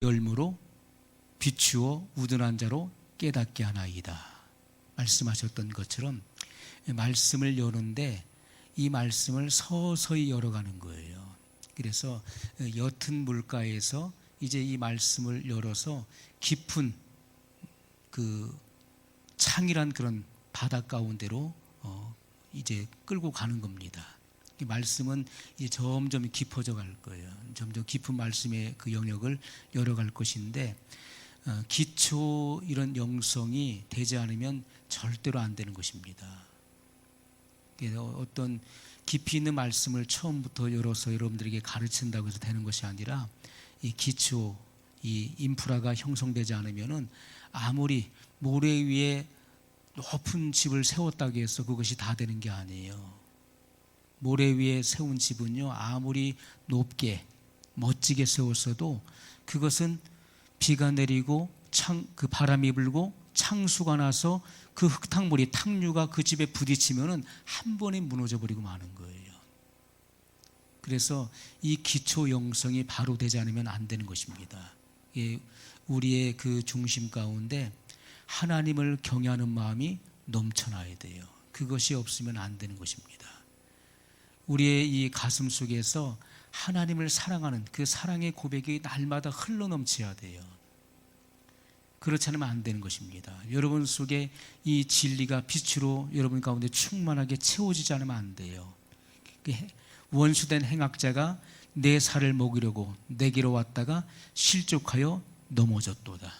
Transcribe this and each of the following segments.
열무로 비추어 우둔한 자로 깨닫게 하나이다 말씀하셨던 것처럼 말씀을 여는데 이 말씀을 서서히 열어가는 거예요. 그래서 옅은 물가에서 이제 이 말씀을 열어서 깊은 그 창이란 그런 바다 가운데로 이제 끌고 가는 겁니다. 이 말씀은 이제 점점 깊어져 갈 거예요. 점점 깊은 말씀의 그 영역을 열어갈 것인데 기초 이런 영성이 되지 않으면 절대로 안 되는 것입니다. 어떤 깊이 있는 말씀을 처음부터 열어서 여러분들에게 가르친다고 해서 되는 것이 아니라 이 기초, 이 인프라가 형성되지 않으면은 아무리 모래 위에 높은 집을 세웠다고 해서 그것이 다 되는 게 아니에요. 모래 위에 세운 집은요, 아무리 높게 멋지게 세웠어도 그것은 비가 내리고 그 바람이 불고 창수가 나서 그 흙탕물이 탕류가 그 집에 부딪히면은 한 번에 무너져 버리고 마는 거예요. 그래서 이 기초 영성이 바로 되지 않으면 안 되는 것입니다. 우리의 그 중심 가운데 하나님을 경외하는 마음이 넘쳐나야 돼요. 그것이 없으면 안 되는 것입니다. 우리의 이 가슴 속에서 하나님을 사랑하는 그 사랑의 고백이 날마다 흘러넘쳐야 돼요. 그렇지 않으면 안 되는 것입니다. 여러분 속에 이 진리가 빛으로 여러분 가운데 충만하게 채워지지 않으면 안 돼요. 원수된 행악자가 내 살을 먹이려고 내게로 왔다가 실족하여 넘어졌도다.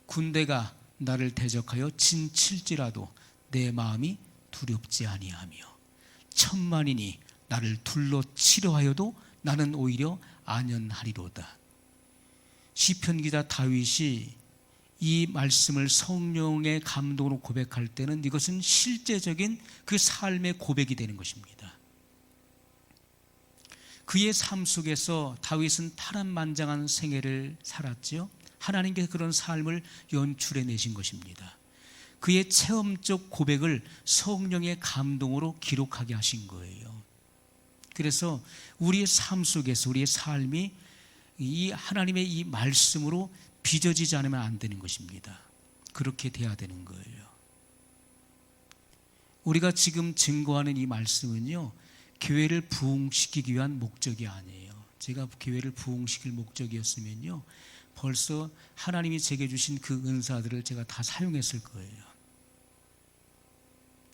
군대가 나를 대적하여 진칠지라도 내 마음이 두렵지 아니하며 천만인이 나를 둘러치려 하여도 나는 오히려 안연하리로다. 시편 기자 다윗이 이 말씀을 성령의 감동으로 고백할 때는 이것은 실제적인 그 삶의 고백이 되는 것입니다. 그의 삶 속에서 다윗은 파란만장한 생애를 살았죠. 하나님께서 그런 삶을 연출해 내신 것입니다. 그의 체험적 고백을 성령의 감동으로 기록하게 하신 거예요. 그래서 우리의 삶 속에서 우리의 삶이 이 하나님의 이 말씀으로 빚어지지 않으면 안 되는 것입니다. 그렇게 돼야 되는 거예요. 우리가 지금 증거하는 이 말씀은요, 교회를 부흥시키기 위한 목적이 아니에요. 제가 교회를 부흥시킬 목적이었으면요, 벌써 하나님이 제게 주신 그 은사들을 제가 다 사용했을 거예요.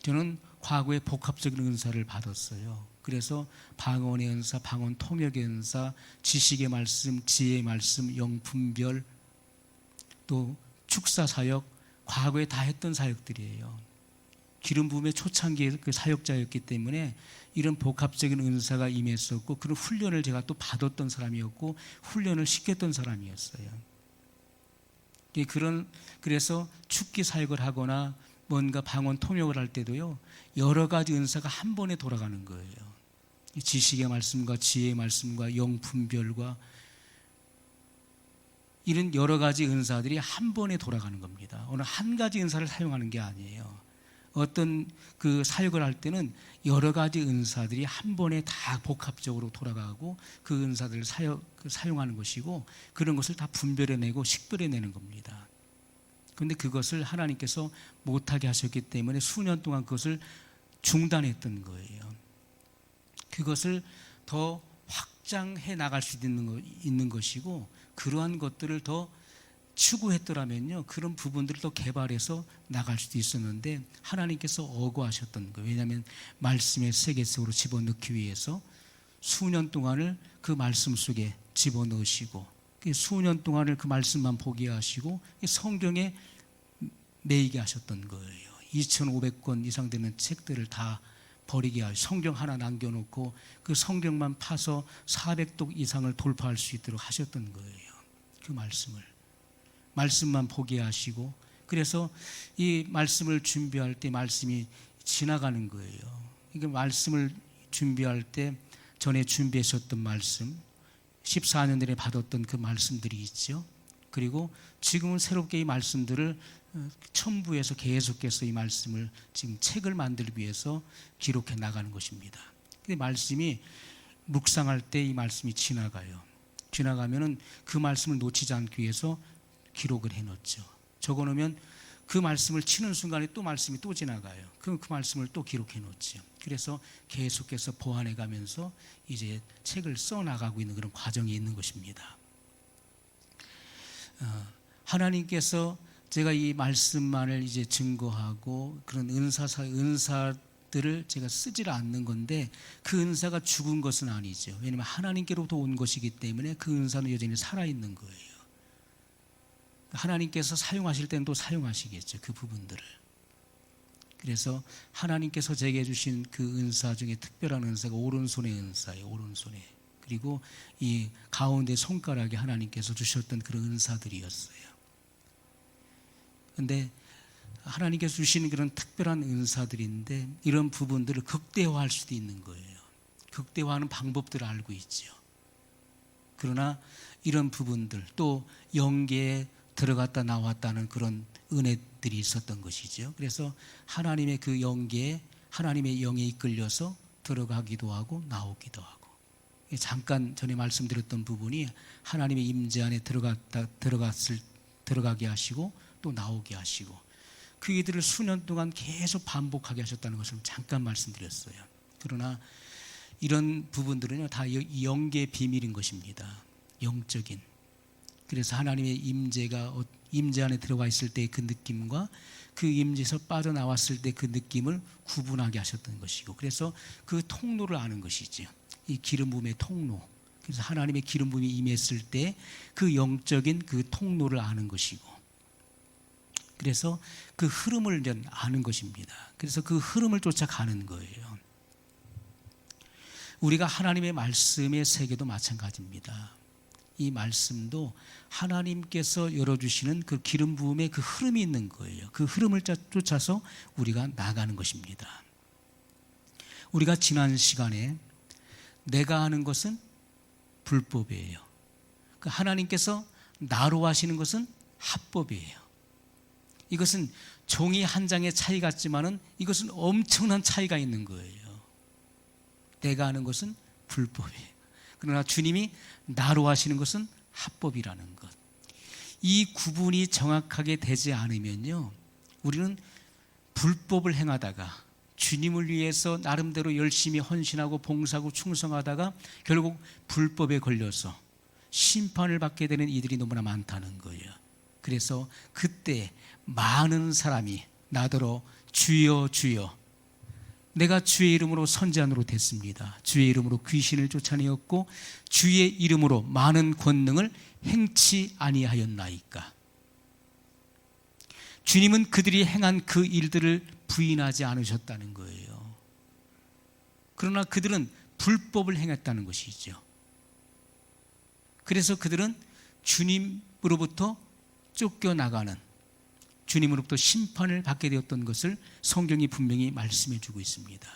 저는 과거에 복합적인 은사를 받았어요. 그래서 방언의 은사, 방언 통역의 은사, 지식의 말씀, 지혜의 말씀, 영분별, 또 축사 사역, 과거에 다 했던 사역들이에요. 기름 부음의 초창기의 그 사역자였기 때문에 이런 복합적인 은사가 임했었고, 그런 훈련을 제가 또 받았던 사람이었고 훈련을 시켰던 사람이었어요. 그래서 축기 사역을 하거나 뭔가 방언 통역을 할 때도요, 여러 가지 은사가 한 번에 돌아가는 거예요. 지식의 말씀과 지혜의 말씀과 영분별과 이런 여러 가지 은사들이 한 번에 돌아가는 겁니다. 어느 한 가지 은사를 사용하는 게 아니에요. 어떤 그 사역을 할 때는 여러 가지 은사들이 한 번에 다 복합적으로 돌아가고 그 은사들을 사용하는 것이고, 그런 것을 다 분별해내고 식별해내는 겁니다. 그런데 그것을 하나님께서 못하게 하셨기 때문에 수년 동안 그것을 중단했던 거예요. 그것을 더 확장해 나갈 수 있는 것이고, 그러한 것들을 더 추구했더라면요, 그런 부분들을 더 개발해서 나갈 수도 있었는데 하나님께서 억울하셨던 거예요. 왜냐하면 말씀의 세계 속으로 집어넣기 위해서 수년 동안을 그 말씀 속에 집어넣으시고, 수년 동안을 그 말씀만 보게 하시고 성경에 매이게 하셨던 거예요. 2,500권 이상 되는 책들을 다 버리게 하시고 성경 하나 남겨놓고 그 성경만 파서 400독 이상을 돌파할 수 있도록 하셨던 거예요. 그 말씀만 보게 하시고, 그래서 이 말씀을 준비할 때 말씀이 지나가는 거예요. 이게 말씀을 준비할 때 전에 준비하셨던 말씀, 14년 전에 받았던 그 말씀들이 있죠. 그리고 지금은 새롭게 이 말씀들을 첨부해서 계속해서 이 말씀을 지금 책을 만들기 위해서 기록해 나가는 것입니다. 근데 말씀이 묵상할 때 이 말씀이 지나가요. 지나가면은 그 말씀을 놓치지 않기 위해서 기록을 해놓죠. 적어놓으면 그 말씀을 치는 순간에 또 말씀이 또 지나가요. 그럼 그 말씀을 또 기록해 놓죠. 그래서 계속해서 보완해 가면서 이제 책을 써 나가고 있는 그런 과정이 있는 것입니다. 하나님께서 제가 이 말씀만을 이제 증거하고 그런 은사들을 제가 쓰지를 않는 건데 그 은사가 죽은 것은 아니죠. 왜냐하면 하나님께로부터 온 것이기 때문에 그 은사는 여전히 살아있는 거예요. 하나님께서 사용하실 때는 또 사용하시겠죠. 그 부분들을. 그래서 하나님께서 제게 주신 그 은사 중에 특별한 은사가 오른손의 은사예요. 오른손에. 그리고 이 가운데 손가락에 하나님께서 주셨던 그런 은사들이었어요. 그런데 하나님께서 주신 그런 특별한 은사들인데 이런 부분들을 극대화할 수도 있는 거예요. 극대화하는 방법들을 알고 있죠. 그러나 이런 부분들 또 영계에 들어갔다 나왔다는 그런 은혜들이 있었던 것이죠. 그래서 하나님의 그 영계에 하나님의 영에 이끌려서 들어가기도 하고 나오기도 하고, 잠깐 전에 말씀드렸던 부분이 하나님의 임재 안에 들어가게 하시고 또 나오게 하시고 그 일들을 수년 동안 계속 반복하게 하셨다는 것을 잠깐 말씀드렸어요. 그러나 이런 부분들은요 다 영계의 비밀인 것입니다. 영적인. 그래서 하나님의 임재 안에 들어가 있을 때의 그 느낌과 그 임재에서 빠져나왔을 때 그 느낌을 구분하게 하셨던 것이고, 그래서 그 통로를 아는 것이죠. 이 기름 부음의 통로. 그래서 하나님의 기름 부음이 임했을 때 그 영적인 그 통로를 아는 것이고, 그래서 그 흐름을 이제 아는 것입니다. 그래서 그 흐름을 쫓아가는 거예요. 우리가 하나님의 말씀의 세계도 마찬가지입니다. 이 말씀도 하나님께서 열어주시는 그 기름 부음의 그 흐름이 있는 거예요. 그 흐름을 쫓아서 우리가 나가는 것입니다. 우리가 지난 시간에 내가 하는 것은 불법이에요. 하나님께서 나로 하시는 것은 합법이에요. 이것은 종이 한 장의 차이 같지만은 이것은 엄청난 차이가 있는 거예요. 내가 하는 것은 불법이에요. 그러나 주님이 나로 하시는 것은 합법이라는 것. 이 구분이 정확하게 되지 않으면요, 우리는 불법을 행하다가 주님을 위해서 나름대로 열심히 헌신하고 봉사하고 충성하다가 결국 불법에 걸려서 심판을 받게 되는 이들이 너무나 많다는 거예요. 그래서 그때 많은 사람이 나더러 주여 주여, 내가 주의 이름으로 선지자로 됐습니다. 주의 이름으로 귀신을 쫓아내었고 주의 이름으로 많은 권능을 행치 아니하였나이까. 주님은 그들이 행한 그 일들을 부인하지 않으셨다는 거예요. 그러나 그들은 불법을 행했다는 것이죠. 그래서 그들은 주님으로부터 쫓겨나가는, 주님으로부터 심판을 받게 되었던 것을 성경이 분명히 말씀해 주고 있습니다.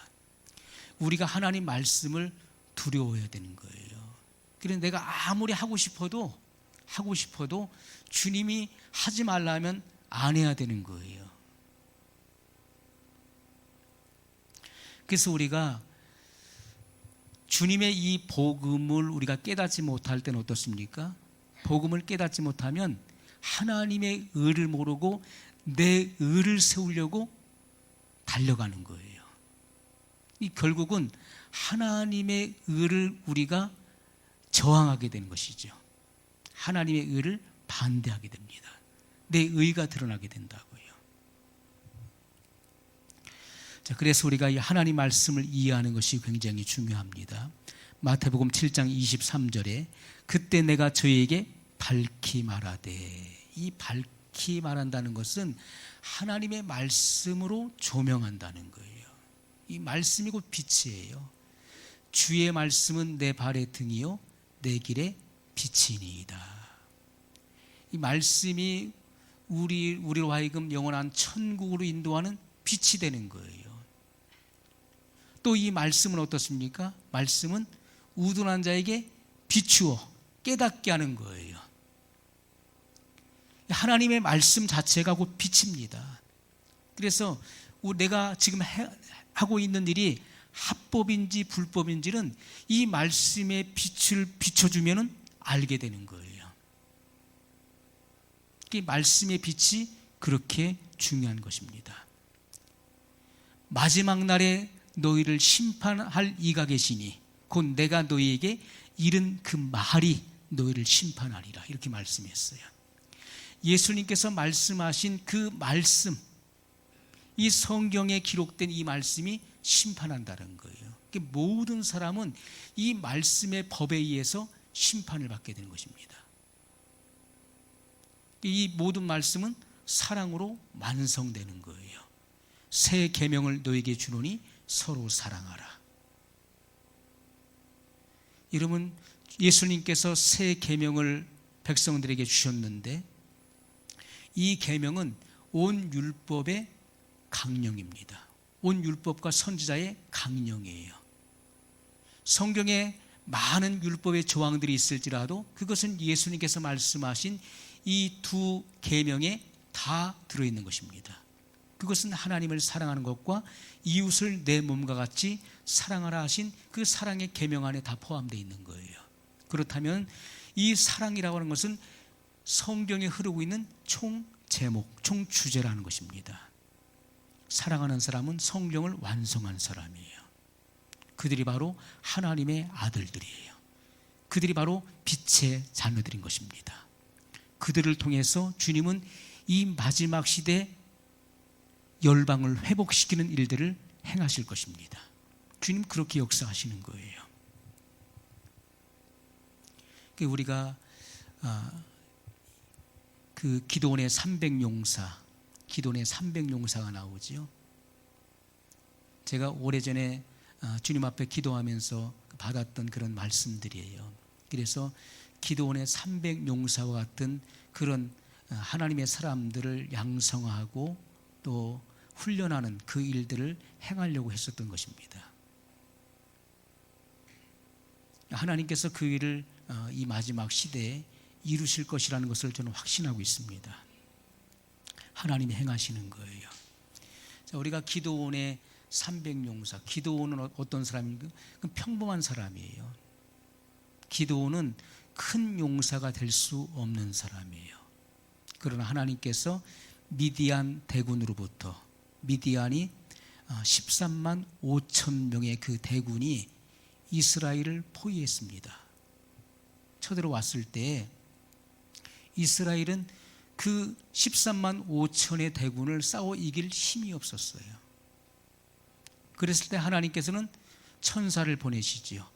우리가 하나님 말씀을 두려워해야 되는 거예요. 그래서 내가 아무리 하고 싶어도 주님이 하지 말라면 안 해야 되는 거예요. 그래서 우리가 주님의 이 복음을 우리가 깨닫지 못할 때는 어떻습니까? 복음을 깨닫지 못하면 하나님의 의를 모르고 내 의를 세우려고 달려가는 거예요. 이 결국은 하나님의 의를 우리가 저항하게 되는 것이죠. 하나님의 의를 반대하게 됩니다. 내 의가 드러나게 된다고요. 자, 그래서 우리가 이 하나님 말씀을 이해하는 것이 굉장히 중요합니다. 마태복음 7장 23절에 그때 내가 저희에게 밝히 말하되, 이 밝히 말한다는 것은 하나님의 말씀으로 조명한다는 거예요. 이 말씀이 곧 빛이에요. 주의 말씀은 내 발의 등이요 내 길의 빛이니이다. 이 말씀이 우리로 하여금 영원한 천국으로 인도하는 빛이 되는 거예요. 또 이 말씀은 어떻습니까? 말씀은 우둔한 자에게 비추어 깨닫게 하는 거예요. 하나님의 말씀 자체가 곧 빛입니다. 그래서 내가 지금 하고 있는 일이 합법인지 불법인지는 이 말씀의 빛을 비춰주면 알게 되는 거예요. 이 말씀의 빛이 그렇게 중요한 것입니다. 마지막 날에 너희를 심판할 이가 계시니 곧 내가 너희에게 이른 그 말이 너희를 심판하리라, 이렇게 말씀했어요. 예수님께서 말씀하신 그 말씀, 이 성경에 기록된 이 말씀이 심판한다는 거예요. 모든 사람은 이 말씀의 법에 의해서 심판을 받게 되는 것입니다. 이 모든 말씀은 사랑으로 완성되는 거예요. 새 계명을 너에게 주노니 서로 사랑하라. 여러분, 예수님께서 새 계명을 백성들에게 주셨는데 이 계명은 온 율법의 강령입니다. 온 율법과 선지자의 강령이에요. 성경에 많은 율법의 조항들이 있을지라도 그것은 예수님께서 말씀하신 이 두 계명에 다 들어있는 것입니다. 그것은 하나님을 사랑하는 것과 이웃을 내 몸과 같이 사랑하라 하신 그 사랑의 계명 안에 다 포함되어 있는 거예요. 그렇다면 이 사랑이라고 하는 것은 성경에 흐르고 있는 총 제목, 총 주제라는 것입니다. 사랑하는 사람은 성령을 완성한 사람이에요. 그들이 바로 하나님의 아들들이에요. 그들이 바로 빛의 자녀들인 것입니다. 그들을 통해서 주님은 이 마지막 시대 열방을 회복시키는 일들을 행하실 것입니다. 주님 그렇게 역사하시는 거예요. 우리가 그 기도원의 300용사가 나오지요. 제가 오래전에 주님 앞에 기도하면서 받았던 그런 말씀들이에요. 그래서 기도원의 300용사와 같은 그런 하나님의 사람들을 양성하고 또 훈련하는 그 일들을 행하려고 했었던 것입니다. 하나님께서 그 일을 이 마지막 시대에 이루실 것이라는 것을 저는 확신하고 있습니다. 하나님이 행하시는 거예요. 자, 우리가 기도원의 300용사, 기도원은 어떤 사람인가? 평범한 사람이에요. 기도원은 큰 용사가 될 수 없는 사람이에요. 그러나 하나님께서 미디안 대군으로부터, 미디안이 13만 5천 명의 그 대군이 이스라엘을 포위했습니다. 쳐들어왔을 때 이스라엘은 그 13만 5천의 대군을 싸워 이길 힘이 없었어요. 그랬을 때 하나님께서는 천사를 보내시지요.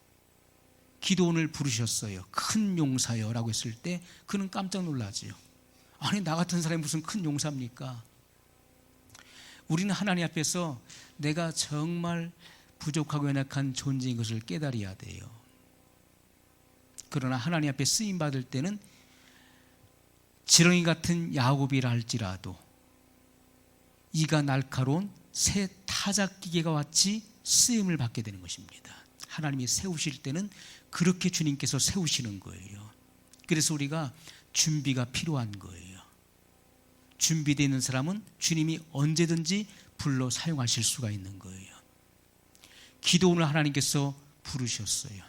기도원을 부르셨어요. 큰 용사여 라고 했을 때 그는 깜짝 놀라지요. 아니, 나 같은 사람이 무슨 큰 용사입니까? 우리는 하나님 앞에서 내가 정말 부족하고 연약한 존재인 것을 깨달아야 돼요. 그러나 하나님 앞에 쓰임받을 때는 지렁이 같은 야곱이라 할지라도 이가 날카로운 새 타작기계가 같이 쓰임을 받게 되는 것입니다. 하나님이 세우실 때는 그렇게 주님께서 세우시는 거예요. 그래서 우리가 준비가 필요한 거예요. 준비되어 있는 사람은 주님이 언제든지 불러 사용하실 수가 있는 거예요. 기도원을 하나님께서 부르셨어요.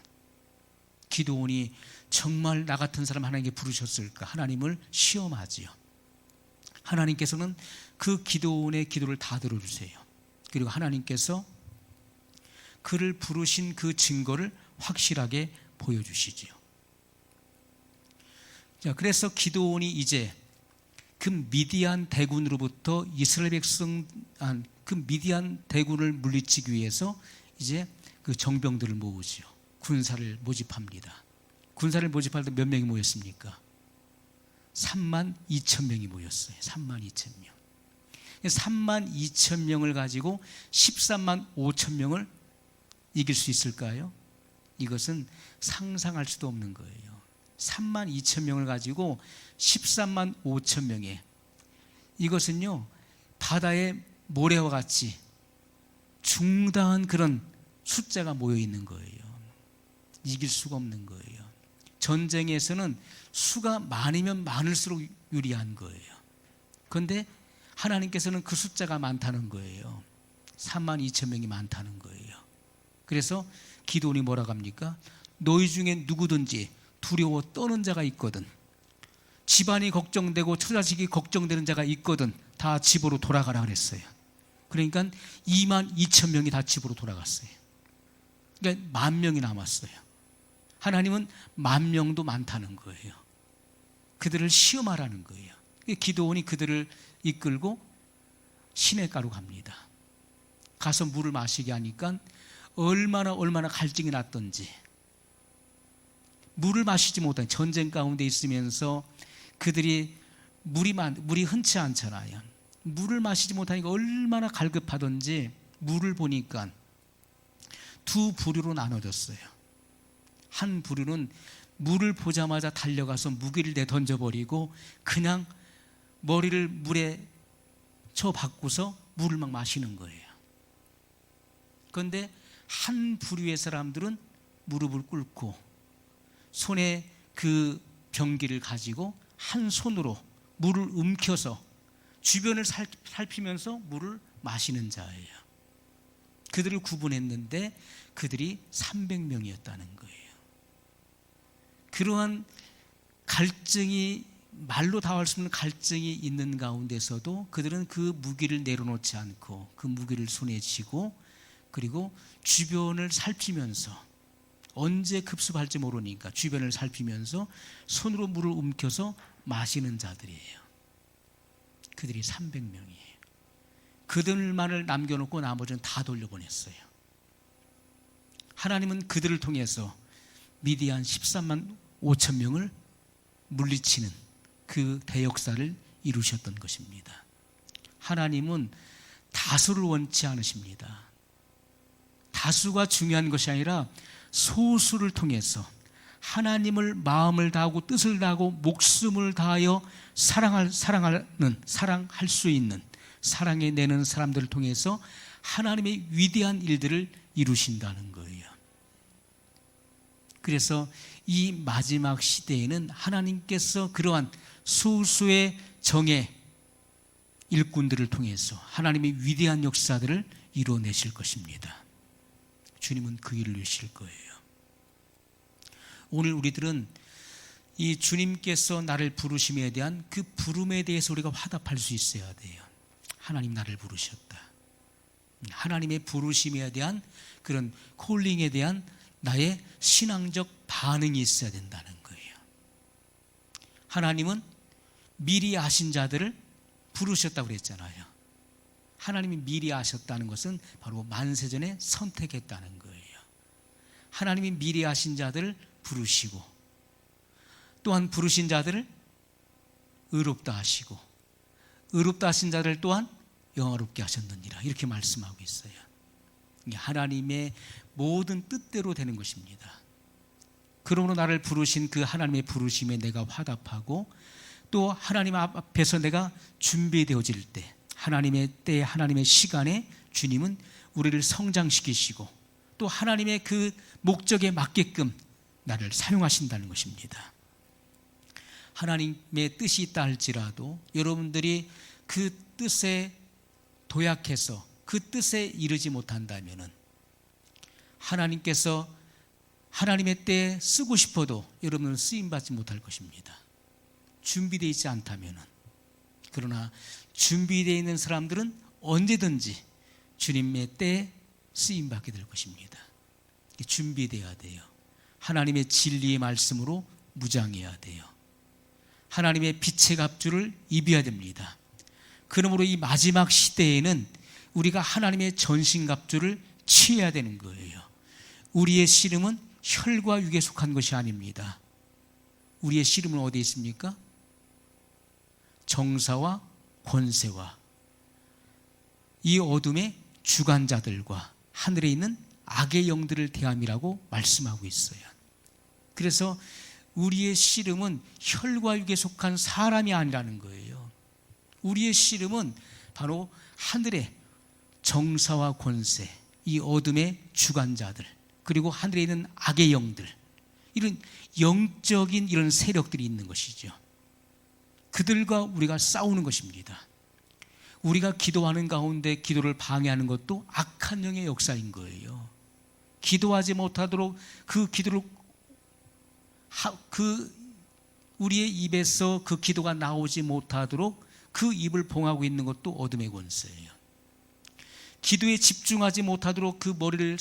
기도원이 정말 나 같은 사람 하나님께 부르셨을까? 하나님을 시험하지요. 하나님께서는 그 기도원의 기도를 다 들어주세요. 그리고 하나님께서 그를 부르신 그 증거를 확실하게 보여주시지요. 자, 그래서 기도원이 이제 그 미디안 대군으로부터 이스라엘 백성, 그 미디안 대군을 물리치기 위해서 이제 그 정병들을 모으지요. 군사를 모집합니다. 군사를 모집할 때 몇 명이 모였습니까? 3만 2천 명이 모였어요. 3만 2천 명. 3만 2천 명을 가지고 13만 5천 명을 이길 수 있을까요? 이것은 상상할 수도 없는 거예요. 3만 2천 명을 가지고 13만 5천 명에, 이것은요 바다의 모래와 같이 중대한 그런 숫자가 모여 있는 거예요. 이길 수가 없는 거예요. 전쟁에서는 수가 많으면 많을수록 유리한 거예요. 그런데 하나님께서는 그 숫자가 많다는 거예요. 3만 2천 명이 많다는 거예요. 그래서 기도원이 뭐라고 합니까? 너희 중에 누구든지 두려워 떠는 자가 있거든, 집안이 걱정되고 처자식이 걱정되는 자가 있거든 다 집으로 돌아가라 그랬어요. 그러니까 22,000명이 다 집으로 돌아갔어요. 그러니까 10,000명이 남았어요. 하나님은 10,000명도 많다는 거예요. 그들을 시험하라는 거예요. 기드온이 그들을 이끌고 시냇가로 갑니다. 가서 물을 마시게 하니까 얼마나 갈증이 났던지, 물을 마시지 못한 전쟁 가운데 있으면서 그들이 물이 흔치 않잖아요. 물을 마시지 못하니까 얼마나 갈급하던지 물을 보니까 두 부류로 나눠졌어요. 한 부류는 물을 보자마자 달려가서 무기를 내던져버리고 그냥 머리를 물에 쳐박고서 물을 막 마시는 거예요. 그런데 한 부류의 사람들은 무릎을 꿇고 손에 그 병기를 가지고 한 손으로 물을 움켜서 주변을 살피면서 물을 마시는 자예요. 그들을 구분했는데 그들이 300명이었다는 거예요. 그러한 갈증이, 말로 다 할 수 없는 갈증이 있는 가운데서도 그들은 그 무기를 내려놓지 않고 그 무기를 손에 쥐고, 그리고 주변을 살피면서, 언제 급습할지 모르니까 주변을 살피면서 손으로 물을 움켜서 마시는 자들이에요. 그들이 300명이에요. 그들만을 남겨놓고 나머지는 다 돌려보냈어요. 하나님은 그들을 통해서 미디안 13만 5천 명을 물리치는 그 대역사를 이루셨던 것입니다. 하나님은 다수를 원치 않으십니다. 다수가 중요한 것이 아니라 소수를 통해서 하나님을 마음을 다하고 뜻을 다하고 목숨을 다하여 사랑할 수 있는, 사랑해내는 사람들을 통해서 하나님의 위대한 일들을 이루신다는 거예요. 그래서 이 마지막 시대에는 하나님께서 그러한 소수의 정예 일꾼들을 통해서 하나님의 위대한 역사들을 이루어내실 것입니다. 주님은 그 일을 이루실 거예요. 오늘 우리들은 이 주님께서 나를 부르심에 대한 그 부름에 대해서 우리가 화답할 수 있어야 돼요. 하나님 나를 부르셨다. 하나님의 부르심에 대한 그런 콜링에 대한 나의 신앙적 반응이 있어야 된다는 거예요. 하나님은 미리 아신 자들을 부르셨다고 그랬잖아요. 하나님이 미리 아셨다는 것은 바로 만세전에 선택했다는 거예요. 하나님이 미리 아신 자들을 부르시고, 또한 부르신 자들을 의롭다 하시고, 의롭다 하신 자들을 또한 영화롭게 하셨느니라, 이렇게 말씀하고 있어요. 하나님의 모든 뜻대로 되는 것입니다. 그러므로 나를 부르신 그 하나님의 부르심에 내가 화답하고, 또 하나님 앞에서 내가 준비되어질 때, 하나님의 때에, 하나님의 시간에 주님은 우리를 성장시키시고 또 하나님의 그 목적에 맞게끔 나를 사용하신다는 것입니다. 하나님의 뜻이 있다 할지라도 여러분들이 그 뜻에 도약해서 그 뜻에 이르지 못한다면 하나님께서 하나님의 때에 쓰고 싶어도 여러분은 쓰임받지 못할 것입니다. 준비되어 있지 않다면. 그러나 준비되어 있는 사람들은 언제든지 주님의 때에 쓰임받게 될 것입니다. 준비되어야 돼요. 하나님의 진리의 말씀으로 무장해야 돼요. 하나님의 빛의 갑주를 입어야 됩니다. 그러므로 이 마지막 시대에는 우리가 하나님의 전신갑주를 취해야 되는 거예요. 우리의 씨름은 혈과 육에 속한 것이 아닙니다. 우리의 씨름은 어디에 있습니까? 정사와 권세와 이 어둠의 주관자들과 하늘에 있는 악의 영들을 대함이라고 말씀하고 있어요. 그래서 우리의 씨름은 혈과 육에 속한 사람이 아니라는 거예요. 우리의 씨름은 바로 하늘의 정사와 권세, 이 어둠의 주관자들, 그리고 하늘에 있는 악의 영들, 이런 영적인 이런 세력들이 있는 것이죠. 그들과 우리가 싸우는 것입니다. 우리가 기도하는 가운데 기도를 방해하는 것도 악한 영의 역사인 거예요. 기도하지 못하도록 그 기도를 우리의 입에서 그 기도가 나오지 못하도록 그 입을 봉하고 있는 것도 어둠의 권세예요. 기도에 집중하지 못하도록 그 머리를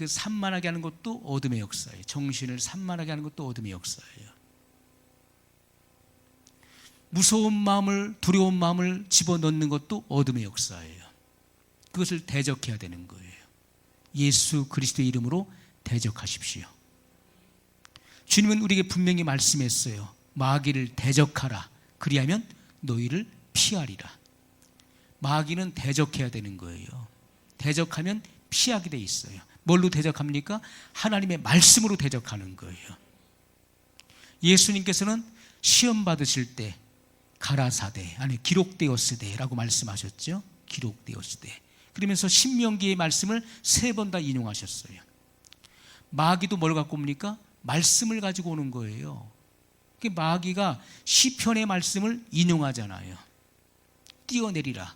산만하게 하는 것도 어둠의 역사예요. 정신을 산만하게 하는 것도 어둠의 역사예요. 무서운 마음을, 두려운 마음을 집어넣는 것도 어둠의 역사예요. 그것을 대적해야 되는 거예요. 예수 그리스도의 이름으로 대적하십시오. 주님은 우리에게 분명히 말씀했어요. 마귀를 대적하라. 그리하면 너희를 피하리라. 마귀는 대적해야 되는 거예요. 대적하면 피하게 돼 있어요. 뭘로 대적합니까? 하나님의 말씀으로 대적하는 거예요. 예수님께서는 시험 받으실 때 가라사대, 아니 기록되었으되라고 말씀하셨죠. 기록되었으되. 그러면서 신명기의 말씀을 3번 다 인용하셨어요. 마귀도 뭘 갖고 옵니까? 말씀을 가지고 오는 거예요. 마귀가 시편의 말씀을 인용하잖아요. 뛰어내리라.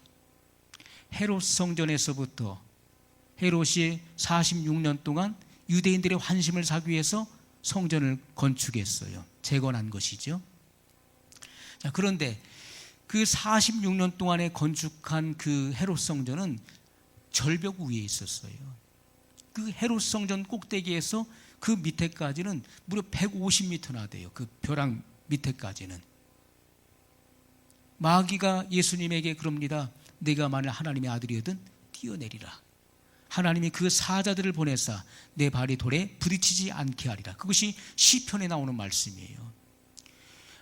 헤롯 성전에서부터 헤롯이 46년 동안 유대인들의 환심을 사기 위해서 성전을 건축했어요. 재건한 것이죠. 자, 그런데 그 46년 동안에 건축한 그 헤롯 성전은 절벽 위에 있었어요. 그 헤롯 성전 꼭대기에서 그 밑에까지는 무려 150m나 돼요. 그 벼랑 밑에까지는. 마귀가 예수님에게 그럽니다. 내가 만일 하나님의 아들이거든 뛰어내리라. 하나님이 그 사자들을 보내사 내 발이 돌에 부딪히지 않게 하리라. 그것이 시편에 나오는 말씀이에요.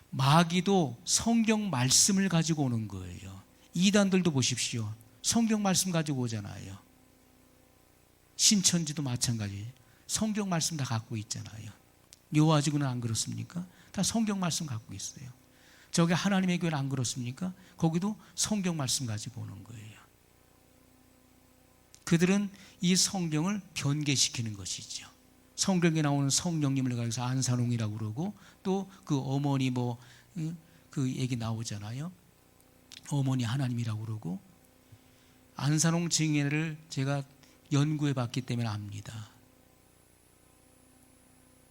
마귀도 성경 말씀을 가지고 오는 거예요. 이단들도 보십시오. 성경 말씀 가지고 오잖아요. 신천지도 마찬가지. 성경 말씀 다 갖고 있잖아요. 요아지구는 안 그렇습니까? 다 성경 말씀 갖고 있어요. 저기 하나님의 교회는 안 그렇습니까? 거기도 성경 말씀 가지고 오는 거예요. 그들은 이 성경을 변개시키는 것이죠. 성경에 나오는 성령님을 가지고 안산홍이라고 그러고 또 그 어머니 그 얘기 나오잖아요. 어머니 하나님이라고 그러고 안산홍 증례를 제가 연구해 봤기 때문에 압니다.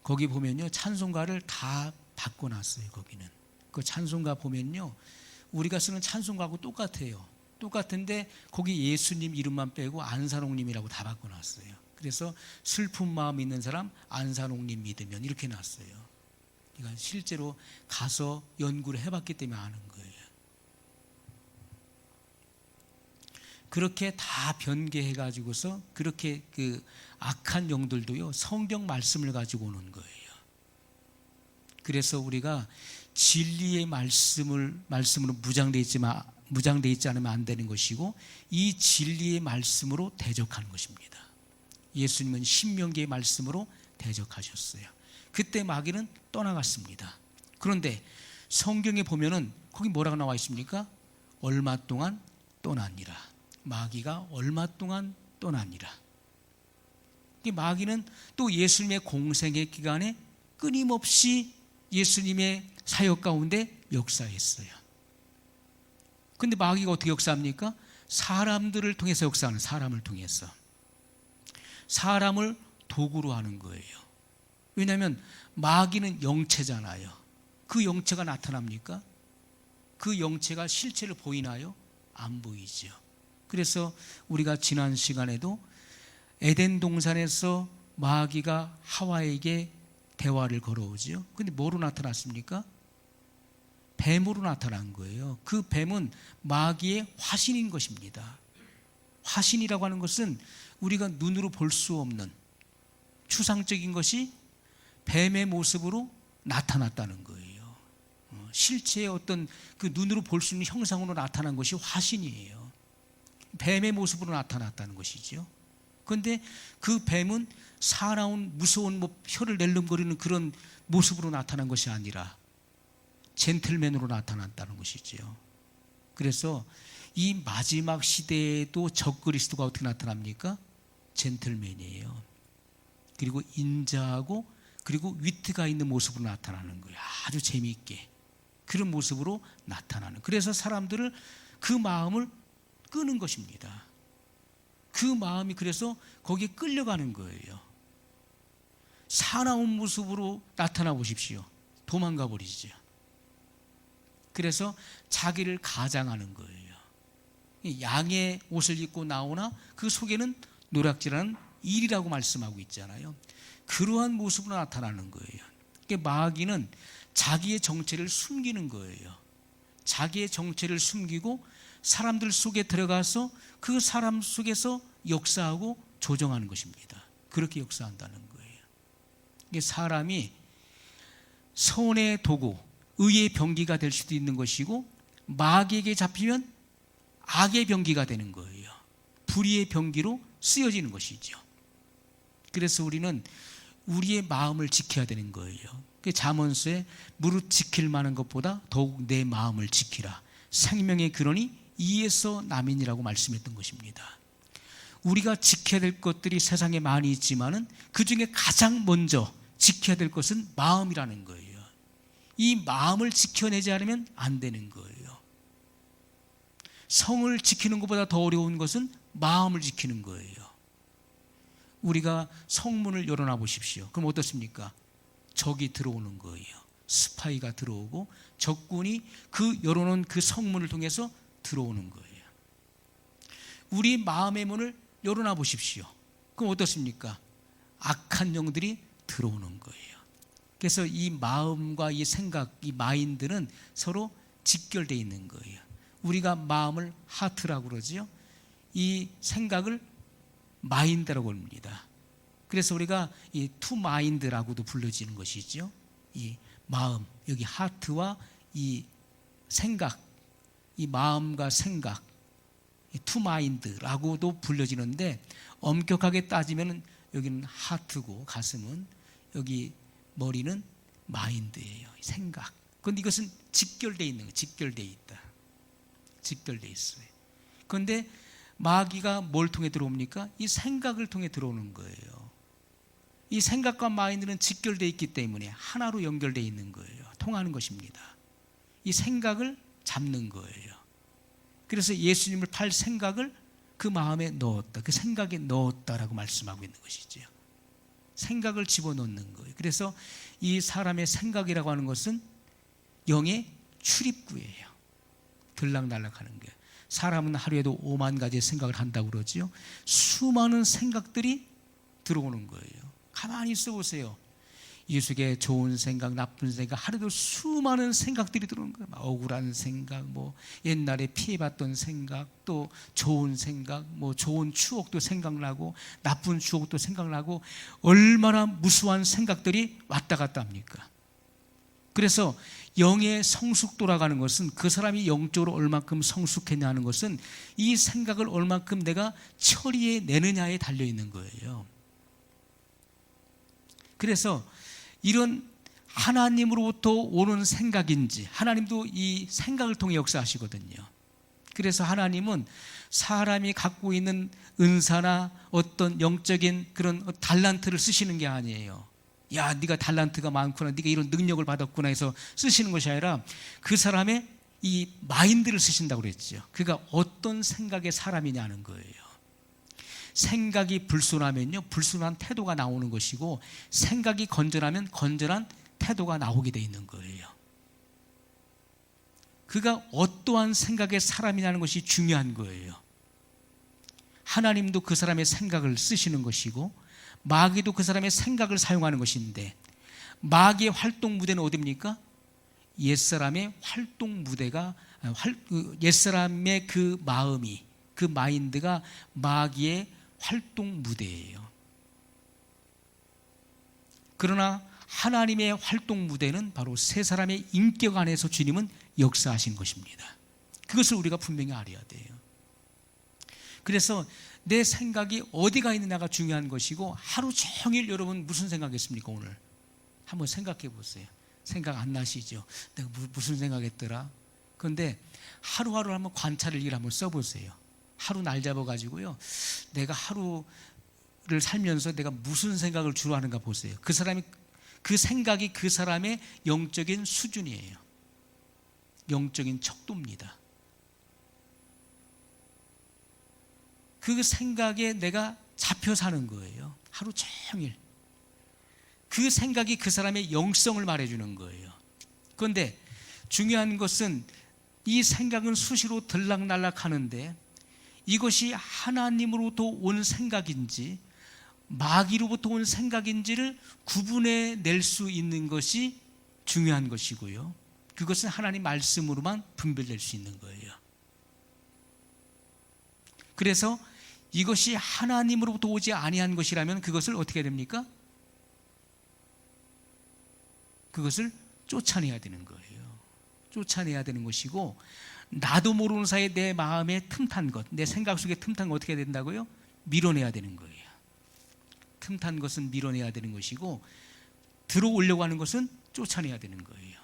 거기 보면요. 찬송가를 다 바꿔놨어요. 거기는. 그 찬송가 보면요. 우리가 쓰는 찬송가하고 똑같아요. 똑같은데 거기 예수님 이름만 빼고 안산홍님이라고 다 바꿔놨어요. 그래서 슬픈 마음 있는 사람 안산홍님 믿으면 이렇게 놨어요. 그러니까 실제로 가서 연구를 해봤기 때문에 아는 거예요. 그렇게 다 변개해가지고서 그렇게 그 악한 영들도요 성경 말씀을 가지고 오는 거예요. 그래서 우리가 진리의 말씀으로 무장되어 있지 않으면 안 되는 것이고 이 진리의 말씀으로 대적하는 것입니다. 예수님은 신명기의 말씀으로 대적하셨어요. 그때 마귀는 떠나갔습니다. 그런데 성경에 보면은 거기 뭐라고 나와 있습니까? 얼마 동안 떠나니라. 마귀가 얼마 동안 떠나니라. 마귀는 또 예수님의 공생의 기간에 끊임없이 예수님의 사역 가운데 역사했어요. 그런데 마귀가 어떻게 역사합니까? 사람들을 통해서 역사하는, 사람을 통해서. 사람을 도구로 하는 거예요. 왜냐하면 마귀는 영체잖아요. 그 영체가 나타납니까? 그 영체가 실체를 보이나요? 안 보이죠. 그래서 우리가 지난 시간에도 에덴 동산에서 마귀가 하와에게 대화를 걸어오죠. 그런데 뭐로 나타났습니까? 뱀으로 나타난 거예요. 그 뱀은 마귀의 화신인 것입니다. 화신이라고 하는 것은 우리가 눈으로 볼 수 없는 추상적인 것이 뱀의 모습으로 나타났다는 거예요. 실체의 어떤 그 눈으로 볼 수 있는 형상으로 나타난 것이 화신이에요. 뱀의 모습으로 나타났다는 것이죠. 그런데 그 뱀은 사나운 무서운 혀를 낼름거리는 그런 모습으로 나타난 것이 아니라 젠틀맨으로 나타났다는 것이죠. 그래서 이 마지막 시대에도 적그리스도가 어떻게 나타납니까? 젠틀맨이에요. 그리고 인자하고 그리고 위트가 있는 모습으로 나타나는 거예요. 아주 재미있게 그런 모습으로 나타나는. 그래서 사람들을 그 마음을 끄는 것입니다. 그 마음이 그래서 거기에 끌려가는 거예요. 사나운 모습으로 나타나 보십시오. 도망가 버리죠. 그래서 자기를 가장하는 거예요. 양의 옷을 입고 나오나 그 속에는 노략질하는 일이라고 말씀하고 있잖아요. 그러한 모습으로 나타나는 거예요. 그러니까 마귀는 자기의 정체를 숨기는 거예요. 자기의 정체를 숨기고 사람들 속에 들어가서 그 사람 속에서 역사하고 조정하는 것입니다. 그렇게 역사한다는 거예요. 사람이 선의 도구, 의의 병기가 될 수도 있는 것이고 마귀에게 잡히면 악의 병기가 되는 거예요. 불의의 병기로 쓰여지는 것이죠. 그래서 우리는 우리의 마음을 지켜야 되는 거예요. 잠언서에 무릇 지킬 만한 것보다 더욱 내 마음을 지키라. 생명의 근원이 이에서 남이니라고 말씀했던 것입니다. 우리가 지켜야 될 것들이 세상에 많이 있지만은 그 중에 가장 먼저 지켜야 될 것은 마음이라는 거예요. 이 마음을 지켜내지 않으면 안 되는 거예요. 성을 지키는 것보다 더 어려운 것은 마음을 지키는 거예요. 우리가 성문을 열어놔 보십시오. 그럼 어떻습니까? 적이 들어오는 거예요. 스파이가 들어오고 적군이 그 열어놓은 그 성문을 통해서 들어오는 거예요. 우리 마음의 문을 열어놔 보십시오. 그럼 어떻습니까? 악한 영들이 들어오는 거예요. 그래서 이 마음과 이 생각, 이 마인드는 서로 직결되어 있는 거예요. 우리가 마음을 하트라고 그러죠. 이 생각을 마인드라고 합니다. 그래서 우리가 이 투마인드라고도 불러지는 것이죠. 이 마음, 여기 하트와 이 생각, 이 마음과 생각, 이 투마인드라고도 불려지는데 엄격하게 따지면 여기는 하트고 가슴은, 여기 머리는 마인드예요. 생각. 그런데 이것은 직결되어 있는 거예요. 직결되어 있다. 직결되어 있어요. 그런데 마귀가 뭘 통해 들어옵니까? 이 생각을 통해 들어오는 거예요. 이 생각과 마인드는 직결되어 있기 때문에 하나로 연결되어 있는 거예요. 통하는 것입니다. 이 생각을 잡는 거예요. 그래서 예수님을 팔 생각을 그 마음에 넣었다. 그 생각에 넣었다라고 말씀하고 있는 것이죠. 생각을 집어넣는 거예요. 그래서 이 사람의 생각이라고 하는 것은 영의 출입구예요. 들락날락하는 거예요. 사람은 하루에도 5만 가지의 생각을 한다고 그러지요. 수많은 생각들이 들어오는 거예요. 가만히 있어 보세요. 이 속에 좋은 생각, 나쁜 생각, 하루도 수많은 생각들이 들어오는 거예요. 억울한 생각, 뭐 옛날에 피해봤던 생각, 또 좋은 생각, 뭐 좋은 추억도 생각나고 나쁜 추억도 생각나고 얼마나 무수한 생각들이 왔다 갔다 합니까? 그래서 영의 성숙 돌아가는 것은 그 사람이 영적으로 얼만큼 성숙했냐 하는 것은 이 생각을 얼만큼 내가 처리해 내느냐에 달려 있는 거예요. 그래서 이런 하나님으로부터 오는 생각인지, 하나님도 이 생각을 통해 역사하시거든요. 그래서 하나님은 사람이 갖고 있는 은사나 어떤 영적인 그런 달란트를 쓰시는 게 아니에요. 야, 네가 달란트가 많구나, 네가 이런 능력을 받았구나 해서 쓰시는 것이 아니라 그 사람의 이 마인드를 쓰신다고 그랬죠. 그가 어떤 생각의 사람이냐는 거예요. 생각이 불순하면요, 불순한 태도가 나오는 것이고, 생각이 건전하면 건전한 태도가 나오게 돼 있는 거예요. 그가 어떠한 생각의 사람이라는 것이 중요한 거예요. 하나님도 그 사람의 생각을 쓰시는 것이고, 마귀도 그 사람의 생각을 사용하는 것인데, 마귀의 활동 무대는 어디입니까? 옛사람의 활동 무대가, 옛사람의 그 마음이, 그 마인드가 마귀의 활동 무대예요. 그러나 하나님의 활동 무대는 바로 세 사람의 인격 안에서 주님은 역사하신 것입니다. 그것을 우리가 분명히 알아야 돼요. 그래서 내 생각이 어디가 있느냐가 중요한 것이고, 하루 종일 여러분 무슨 생각했습니까? 오늘 한번 생각해 보세요. 생각 안 나시죠? 내가 무슨 생각했더라? 그런데 하루하루 한번 관찰을 일 한번 써보세요. 하루 날 잡아가지고요, 내가 하루를 살면서 내가 무슨 생각을 주로 하는가 보세요. 그 사람이, 그 생각이 그 사람의 영적인 수준이에요. 영적인 척도입니다. 그 생각에 내가 잡혀 사는 거예요. 하루 종일. 그 생각이 그 사람의 영성을 말해주는 거예요. 그런데 중요한 것은 이 생각은 수시로 들락날락 하는데 이것이 하나님으로부터 온 생각인지 마귀로부터 온 생각인지를 구분해 낼 수 있는 것이 중요한 것이고요. 그것은 하나님 말씀으로만 분별될 수 있는 거예요. 그래서 이것이 하나님으로부터 오지 아니한 것이라면 그것을 어떻게 됩니까? 그것을 쫓아내야 되는 거예요. 쫓아내야 되는 것이고, 나도 모르는 사이에 내 마음에 틈탄 것, 내 생각 속에 틈탄 것 어떻게 해야 된다고요? 밀어내야 되는 거예요. 틈탄 것은 밀어내야 되는 것이고, 들어오려고 하는 것은 쫓아내야 되는 거예요.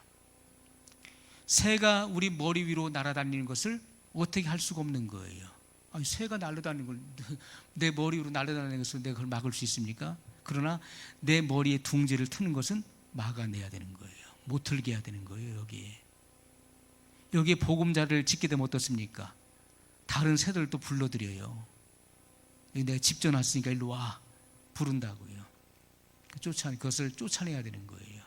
새가 우리 머리 위로 날아다니는 것을 어떻게 할 수가 없는 거예요. 아니, 새가 날아다니는 걸 내 머리 위로 날아다니는 것을 내가 그걸 막을 수 있습니까? 그러나 내 머리에 둥지를 트는 것은 막아내야 되는 거예요. 못 틀게 해야 되는 거예요. 여기에 보금자를 짓게 되면 어떻습니까? 다른 새들도 불러들여요. 내가 집 져놨으니까 일로 와 부른다고요. 그것을 쫓아내야 되는 거예요.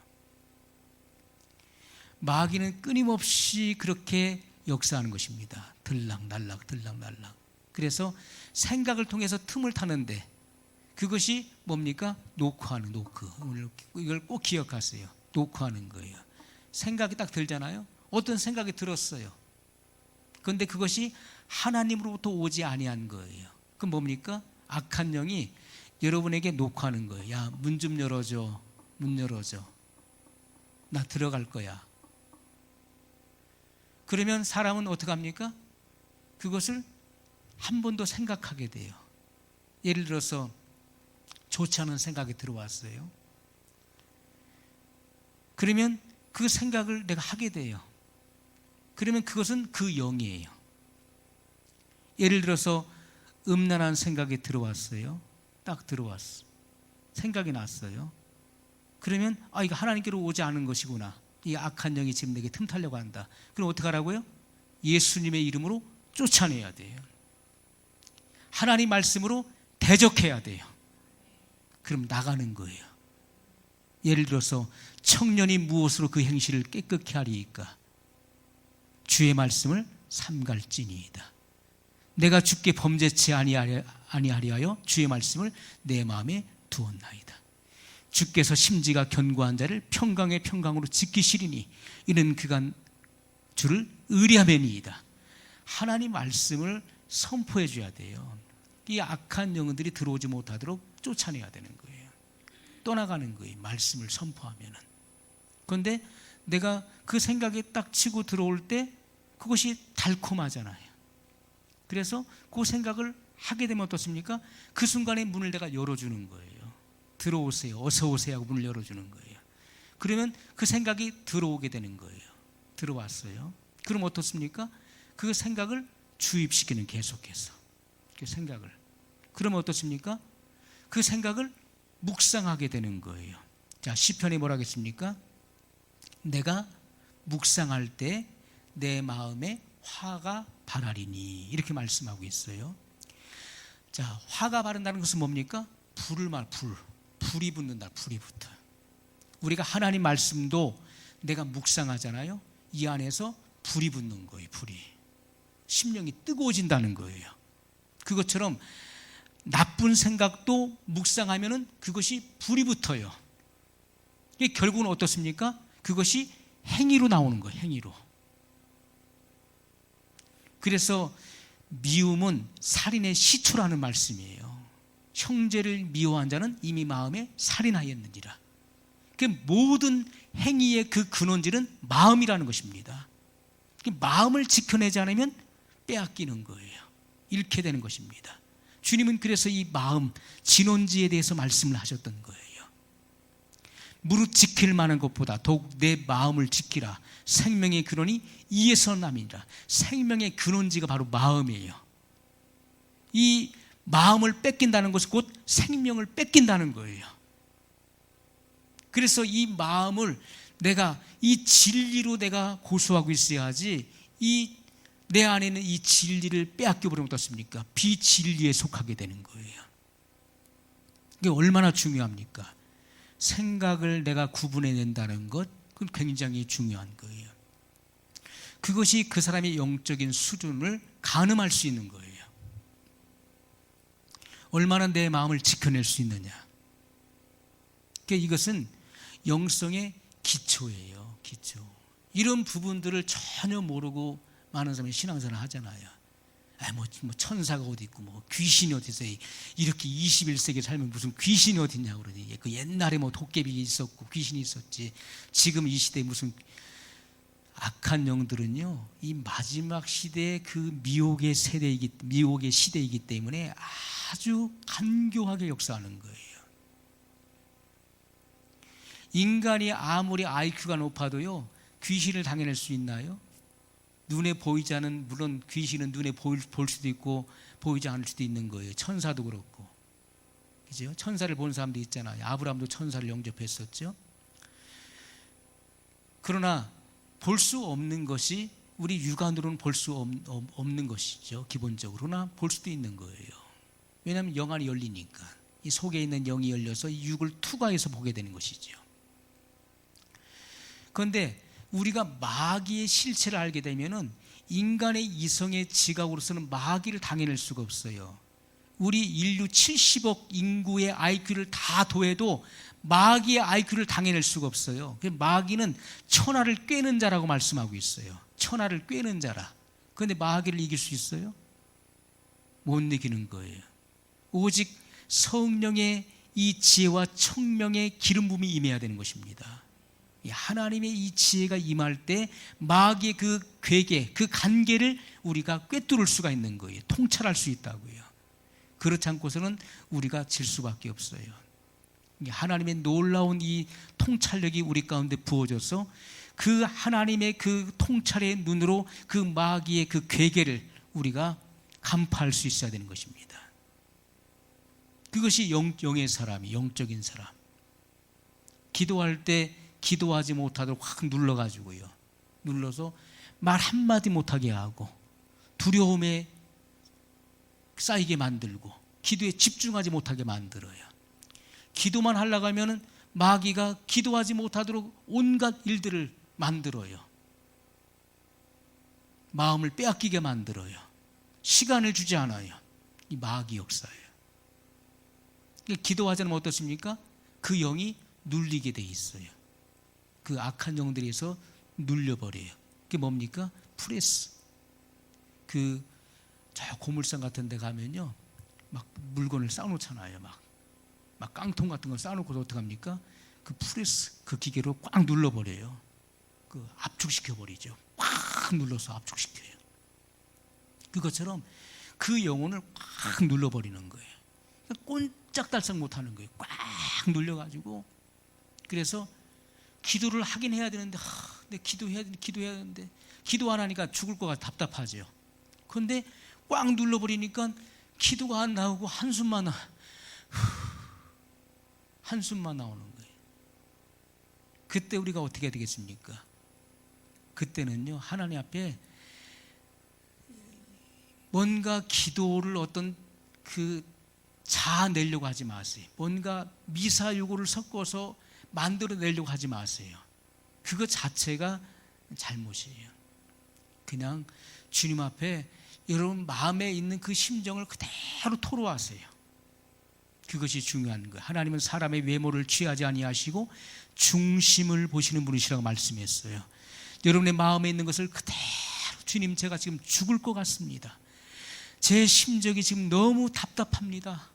마귀는 끊임없이 그렇게 역사하는 것입니다. 들락날락 들락날락. 그래서 생각을 통해서 틈을 타는데 그것이 뭡니까? 노크하는 노크. 이걸 꼭 기억하세요. 노크하는 거예요. 생각이 딱 들잖아요. 어떤 생각이 들었어요. 그런데 그것이 하나님으로부터 오지 아니한 거예요. 그럼 뭡니까? 악한 영이 여러분에게 노크하는 거예요. 야, 문 좀 열어줘. 문 열어줘. 나 들어갈 거야. 그러면 사람은 어떻게 합니까? 그것을 한 번 더 생각하게 돼요. 예를 들어서 좋지 않은 생각이 들어왔어요. 그러면 그 생각을 내가 하게 돼요. 그러면 그것은 그 영이에요. 예를 들어서 음란한 생각이 들어왔어요. 딱 들어왔어. 생각이 났어요. 그러면 이거 하나님께로 오지 않은 것이구나. 이 악한 영이 지금 내게 틈타려고 한다. 그럼 어떻게 하라고요? 예수님의 이름으로 쫓아내야 돼요. 하나님 말씀으로 대적해야 돼요. 그럼 나가는 거예요. 예를 들어서 청년이 무엇으로 그 행실을 깨끗게 하리이까? 주의 말씀을 삼갈지니이다. 내가 주께 범죄치 아니하리하여 주의 말씀을 내 마음에 두었나이다. 주께서 심지가 견고한 자를 평강의 평강으로 지키시리니 이는 그간 주를 의뢰하매니이다. 하나님 말씀을 선포해 줘야 돼요. 이 악한 영혼들이 들어오지 못하도록 쫓아내야 되는 거예요. 떠나가는 거예요. 말씀을 선포하면은. 그런데 내가 그 생각에 딱 치고 들어올 때 그것이 달콤하잖아요. 그래서 그 생각을 하게 되면 어떻습니까? 그 순간에 문을 내가 열어주는 거예요. 들어오세요. 어서 오세요 하고 문을 열어주는 거예요. 그러면 그 생각이 들어오게 되는 거예요. 들어왔어요. 그럼 어떻습니까? 그 생각을 주입시키는, 계속해서 그 생각을. 그러면 어떻습니까? 그 생각을 묵상하게 되는 거예요. 자, 시편이 뭐라 하겠습니까? 내가 묵상할 때 내 마음에 화가 발하리니, 이렇게 말씀하고 있어요. 자, 화가 바른다는 것은 뭡니까? 불이 붙는다. 불이 붙어요. 우리가 하나님 말씀도 내가 묵상하잖아요. 이 안에서 불이 붙는 거예요. 불이. 심령이 뜨거워진다는 거예요. 그것처럼 나쁜 생각도 묵상하면은 그것이 불이 붙어요. 이게 결국은 어떻습니까? 그것이 행위로 나오는 거예요. 행위로. 그래서 미움은 살인의 시초라는 말씀이에요. 형제를 미워한 자는 이미 마음에 살인하였느니라. 그 모든 행위의 그 근원지는 마음이라는 것입니다. 마음을 지켜내지 않으면 빼앗기는 거예요. 잃게 되는 것입니다. 주님은 그래서 이 마음, 진원지에 대해서 말씀을 하셨던 거예요. 무릇 지킬 만한 것보다 더욱 내 마음을 지키라. 생명의 근원이 이에서 남이니라. 생명의 근원지가 바로 마음이에요. 이 마음을 뺏긴다는 것은 곧 생명을 뺏긴다는 거예요. 그래서 이 마음을 내가 이 진리로 내가 고수하고 있어야지, 이 내 안에 있는 이 진리를 빼앗겨 버리면 어떻습니까? 비진리에 속하게 되는 거예요. 이게 얼마나 중요합니까? 생각을 내가 구분해낸다는 것, 그건 굉장히 중요한 거예요. 그것이 그 사람의 영적인 수준을 가늠할 수 있는 거예요. 얼마나 내 마음을 지켜낼 수 있느냐. 그러니까 이것은 영성의 기초예요. 기초. 이런 부분들을 전혀 모르고 많은 사람이 신앙생활을 하잖아요. 뭐 천사가 어디 있고 뭐 귀신이 어디 있어. 이렇게 21세기에 살면 무슨 귀신이 어디 있냐고 그러니. 그 옛날에 뭐 도깨비 있었고 귀신이 있었지. 지금 이 시대에 무슨 악한 영들은요, 이 마지막 시대의 그 미혹의 시대이기 때문에 아주 간교하게 역사하는 거예요. 인간이 아무리 IQ가 높아도요, 귀신을 당해낼 수 있나요? 눈에 보이지 않은, 물론 귀신은 눈에 볼 수도 있고 보이지 않을 수도 있는 거예요. 천사도 그렇고, 그죠? 천사를 본 사람도 있잖아요. 아브라함도 천사를 영접했었죠. 그러나 볼 수 없는 것이 우리 육안으로는 볼 수 없는 것이죠. 기본적으로. 그러나 볼 수도 있는 거예요. 왜냐하면 영안이 열리니까. 이 속에 있는 영이 열려서 이 육을 투과해서 보게 되는 것이죠. 그런데 우리가 마귀의 실체를 알게 되면은 인간의 이성의 지각으로서는 마귀를 당해낼 수가 없어요. 우리 인류 70억 인구의 IQ를 다 더해도 마귀의 IQ를 당해낼 수가 없어요. 마귀는 천하를 꿰는 자라고 말씀하고 있어요. 천하를 꿰는 자라. 그런데 마귀를 이길 수 있어요? 못 이기는 거예요. 오직 성령의 이 지혜와 청명의 기름 부음이 임해야 되는 것입니다. 하나님의 이 지혜가 임할 때 마귀의 그 괴계, 그 간계를 우리가 꿰뚫을 수가 있는 거예요. 통찰할 수 있다고요. 그렇지 않고서는 우리가 질 수밖에 없어요. 하나님의 놀라운 이 통찰력이 우리 가운데 부어져서 그 하나님의 그 통찰의 눈으로 그 마귀의 그 괴계를 우리가 간파할 수 있어야 되는 것입니다. 그것이 영의 사람이, 영적인 사람. 기도할 때 기도하지 못하도록 확 눌러가지고요. 눌러서 말 한마디 못하게 하고 두려움에 쌓이게 만들고 기도에 집중하지 못하게 만들어요. 기도만 하려고 하면 마귀가 기도하지 못하도록 온갖 일들을 만들어요. 마음을 빼앗기게 만들어요. 시간을 주지 않아요. 이 마귀 역사예요. 기도하지 않으면 어떻습니까? 그 영이 눌리게 돼 있어요. 그 악한 영들에서 눌려버려요. 그게 뭡니까? 프레스. 저 고물상 같은 데 가면요, 막 물건을 쌓아놓잖아요. 막 깡통 같은 걸 쌓아놓고서 어떡합니까? 그 프레스, 그 기계로 꽉 눌러버려요. 그 압축시켜버리죠. 꽉 눌러서 압축시켜요. 그것처럼 그 영혼을 꽉 눌러버리는 거예요. 꼼짝달싹 못하는 거예요. 꽉 눌려가지고. 그래서 기도를 하긴 해야 되는데, 근데 기도해야 되는데, 기도 안 하니까 죽을 것 같아 답답하죠. 그런데 꽉 눌러버리니까 기도가 안 나오고 한숨만 나오는 거예요. 그때 우리가 어떻게 해야 되겠습니까? 그때는요, 하나님 앞에 뭔가 기도를 어떤 자아내려고 하지 마세요. 뭔가 미사 요구를 섞어서 만들어내려고 하지 마세요. 그것 자체가 잘못이에요. 그냥 주님 앞에 여러분 마음에 있는 그 심정을 그대로 토로하세요. 그것이 중요한 거예요. 하나님은 사람의 외모를 취하지 아니하시고 중심을 보시는 분이시라고 말씀했어요. 여러분의 마음에 있는 것을 그대로, 주님, 제가 지금 죽을 것 같습니다. 제 심정이 지금 너무 답답합니다.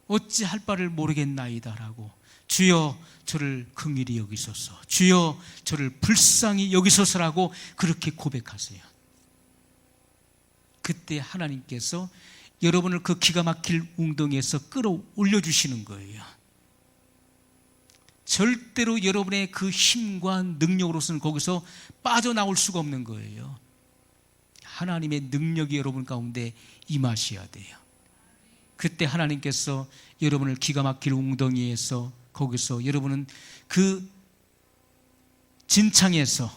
어찌할 바를 모르겠나이다 라고, 주여 저를 긍휼히 여기소서, 주여 저를 불쌍히 여기소서라고 그렇게 고백하세요. 그때 하나님께서 여러분을 그 기가 막힐 웅덩이에서 끌어올려 주시는 거예요. 절대로 여러분의 그 힘과 능력으로서는 거기서 빠져나올 수가 없는 거예요. 하나님의 능력이 여러분 가운데 임하셔야 돼요. 그때 하나님께서 여러분을 기가 막힐 웅덩이에서, 거기서 여러분은 그 진창에서,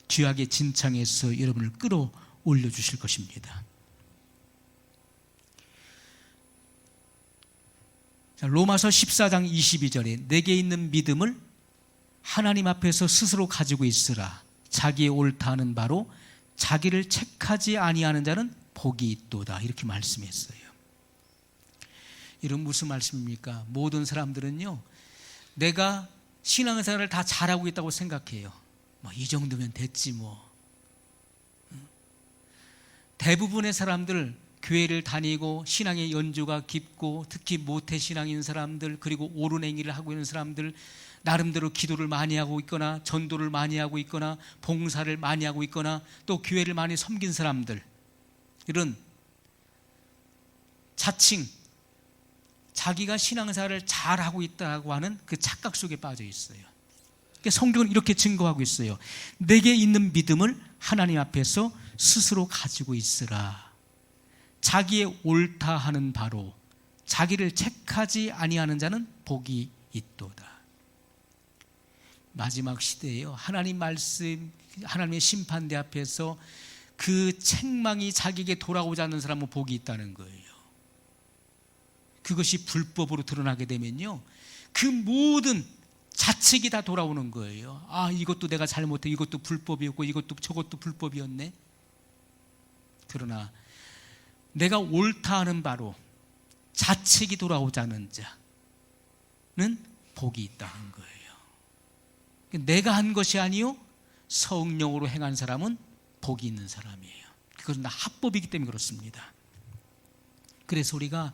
죄악의 진창에서 여러분을 끌어올려 주실 것입니다. 로마서 14장 22절에 내게 있는 믿음을 하나님 앞에서 스스로 가지고 있으라. 자기의 옳다 하는 바로 자기를 책하지 아니하는 자는 복이 있도다. 이렇게 말씀했어요. 이런 무슨 말씀입니까? 모든 사람들은요, 내가 신앙생활을 다 잘하고 있다고 생각해요. 이 정도면 됐지 뭐. 대부분의 사람들, 교회를 다니고 신앙의 연조가 깊고 특히 모태신앙인 사람들, 그리고 옳은 행위를 하고 있는 사람들, 나름대로 기도를 많이 하고 있거나 전도를 많이 하고 있거나 봉사를 많이 하고 있거나 또 교회를 많이 섬긴 사람들, 이런 자칭 자기가 신앙생활을 잘하고 있다고 하는 그 착각 속에 빠져 있어요. 성경은 이렇게 증거하고 있어요. 내게 있는 믿음을 하나님 앞에서 스스로 가지고 있으라. 자기의 옳다 하는 바로 자기를 책하지 아니하는 자는 복이 있도다. 마지막 시대에요, 하나님 말씀, 하나님의 심판대 앞에서 그 책망이 자기에게 돌아오지 않는 사람은 복이 있다는 거예요. 그것이 불법으로 드러나게 되면요, 그 모든 자책이 다 돌아오는 거예요. 이것도 내가 잘못해, 이것도 불법이었고 이것도 저것도 불법이었네. 그러나 내가 옳다 하는 바로 자책이 돌아오지 않는 자는 복이 있다는 거예요. 내가 한 것이 아니요 성령으로 행한 사람은 복이 있는 사람이에요. 그것은 다 합법이기 때문에 그렇습니다. 그래서 우리가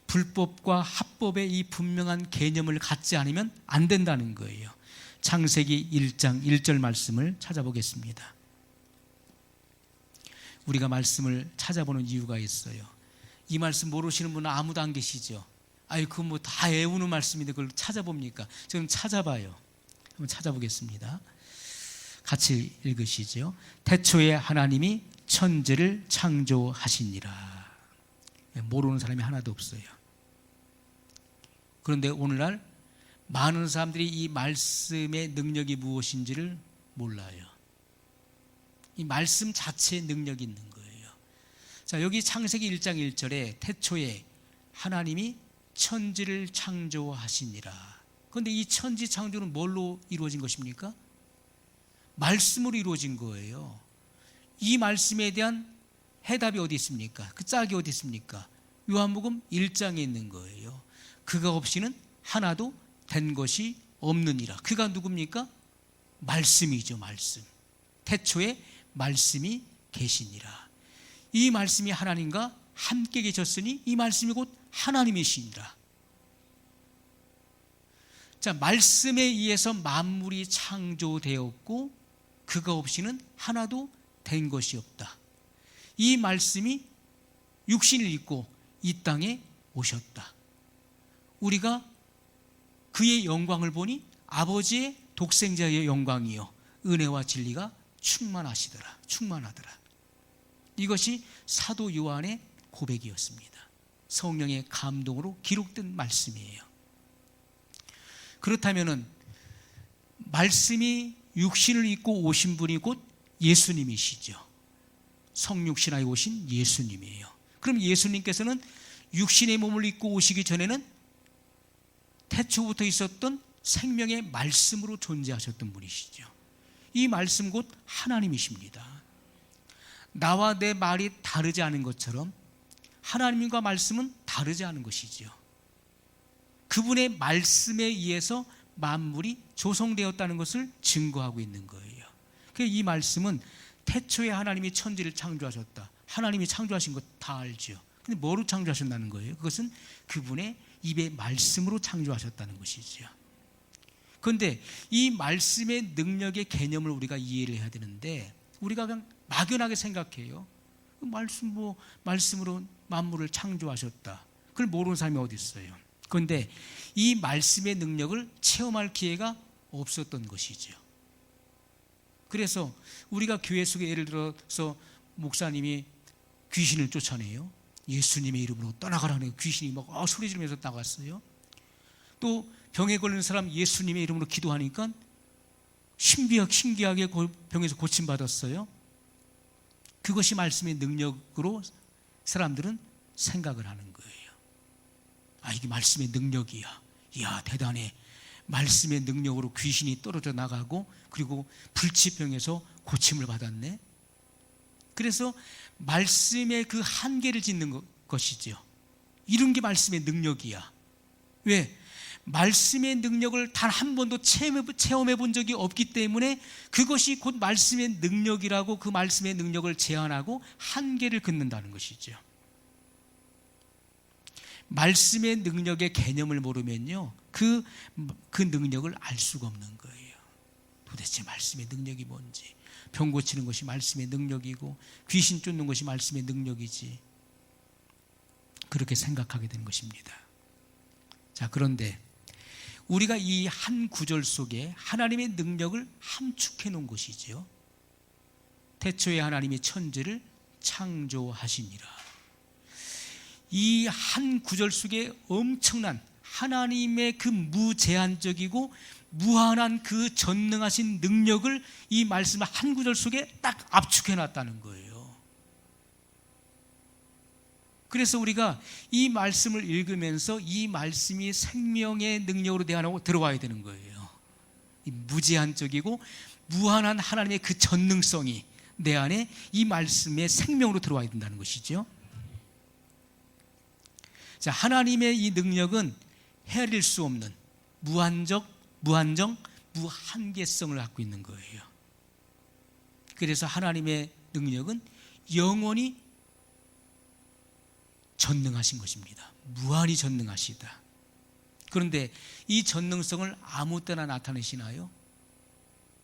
불법과 합법의 이 분명한 개념을 갖지 않으면 안 된다는 거예요. 창세기 1장 1절 말씀을 찾아보겠습니다. 우리가 말씀을 찾아보는 이유가 있어요. 이 말씀 모르시는 분은 아무도 안 계시죠. 그거 뭐 다 외우는 말씀인데 그걸 찾아봅니까? 저는 찾아봐요. 한번 찾아보겠습니다. 같이 읽으시죠. 태초에 하나님이 천지를 창조하시니라. 모르는 사람이 하나도 없어요. 그런데 오늘날 많은 사람들이 이 말씀의 능력이 무엇인지를 몰라요. 이 말씀 자체의 능력이 있는 거예요. 자, 여기 창세기 1장 1절에 태초에 하나님이 천지를 창조하시니라. 그런데 이 천지 창조는 뭘로 이루어진 것입니까? 말씀으로 이루어진 거예요. 이 말씀에 대한 해답이 어디 있습니까? 그 짝이 어디 있습니까? 요한복음 1장에 있는 거예요. 그가 없이는 하나도 된 것이 없느니라. 그가 누굽니까? 말씀이죠. 말씀. 태초에 말씀이 계시니라. 이 말씀이 하나님과 함께 계셨으니 이 말씀이 곧 하나님이시니라. 자, 말씀에 의해서 만물이 창조되었고 그가 없이는 하나도 된 것이 없다. 이 말씀이 육신을 입고 이 땅에 오셨다. 우리가 그의 영광을 보니 아버지의 독생자의 영광이요 은혜와 진리가 충만하더라. 이것이 사도 요한의 고백이었습니다. 성령의 감동으로 기록된 말씀이에요. 그렇다면은 말씀이 육신을 입고 오신 분이 곧 예수님이시죠. 성육신하에 오신 예수님이에요. 그럼 예수님께서는 육신의 몸을 입고 오시기 전에는 태초부터 있었던 생명의 말씀으로 존재하셨던 분이시죠. 이 말씀 곧 하나님이십니다. 나와 내 말이 다르지 않은 것처럼 하나님과 말씀은 다르지 않은 것이죠. 그분의 말씀에 의해서 만물이 조성되었다는 것을 증거하고 있는 거예요. 그래서 이 말씀은 태초에 하나님이 천지를 창조하셨다. 하나님이 창조하신 것 다 알죠. 근데 뭐로 창조하셨다는 거예요? 그것은 그분의 입의 말씀으로 창조하셨다는 것이죠. 그런데 이 말씀의 능력의 개념을 우리가 이해를 해야 되는데 우리가 그냥 막연하게 생각해요. 말씀으로 만물을 창조하셨다. 그걸 모르는 사람이 어디 있어요. 그런데 이 말씀의 능력을 체험할 기회가 없었던 것이죠. 그래서 우리가 교회 속에 예를 들어서 목사님이 귀신을 쫓아내요. 예수님의 이름으로 떠나가라는 귀신이 막 소리 지르면서 나갔어요. 또 병에 걸린 사람 예수님의 이름으로 기도하니까 신기하게 병에서 고침받았어요. 그것이 말씀의 능력으로 사람들은 생각을 하는 거예요. 이게 말씀의 능력이야. 이야, 대단해. 말씀의 능력으로 귀신이 떨어져 나가고 그리고 불치병에서 고침을 받았네. 그래서 말씀의 그 한계를 짓는 것이죠. 이런 게 말씀의 능력이야. 왜? 말씀의 능력을 단 한 번도 체험해 본 적이 없기 때문에 그것이 곧 말씀의 능력이라고 그 말씀의 능력을 제한하고 한계를 긋는다는 것이죠. 말씀의 능력의 개념을 모르면요, 그 능력을 알 수가 없는 거예요. 도대체 말씀의 능력이 뭔지, 병 고치는 것이 말씀의 능력이고 귀신 쫓는 것이 말씀의 능력이지, 그렇게 생각하게 되는 것입니다. 자, 그런데 우리가 이 한 구절 속에 하나님의 능력을 함축해 놓은 것이죠. 태초에 하나님이 천지를 창조하시니라. 이 한 구절 속에 엄청난 하나님의 그 무제한적이고 무한한 그 전능하신 능력을 이 말씀 한 구절 속에 딱 압축해 놨다는 거예요. 그래서 우리가 이 말씀을 읽으면서 이 말씀이 생명의 능력으로 내 안에 들어와야 되는 거예요. 이 무제한적이고 무한한 하나님의 그 전능성이 내 안에 이 말씀의 생명으로 들어와야 된다는 것이죠. 자, 하나님의 이 능력은 헤아릴 수 없는 무한정, 무한계성을 갖고 있는 거예요. 그래서 하나님의 능력은 영원히 전능하신 것입니다. 무한히 전능하시다. 그런데 이 전능성을 아무 때나 나타내시나요?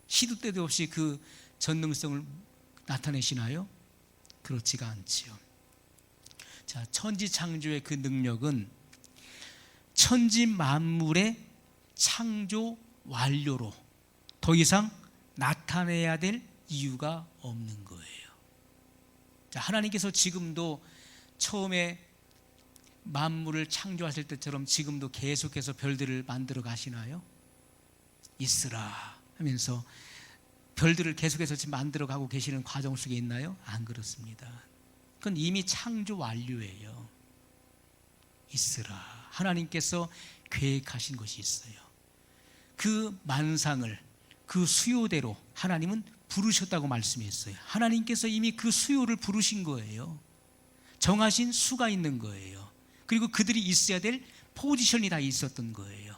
시도 때도 없이 그 전능성을 나타내시나요? 그렇지가 않지요. 자, 천지 창조의 그 능력은 천지 만물의 창조 완료로 더 이상 나타내야 될 이유가 없는 거예요. 자, 하나님께서 지금도 처음에 만물을 창조하실 때처럼 지금도 계속해서 별들을 만들어 가시나요? 있으라 하면서 별들을 계속해서 지금 만들어 가고 계시는 과정 속에 있나요? 안 그렇습니다. 그건 이미 창조 완료예요. 있으라. 하나님께서 계획하신 것이 있어요. 그 만상을 그 수요대로 하나님은 부르셨다고 말씀했어요. 하나님께서 이미 그 수요를 부르신 거예요. 정하신 수가 있는 거예요. 그리고 그들이 있어야 될 포지션이 다 있었던 거예요.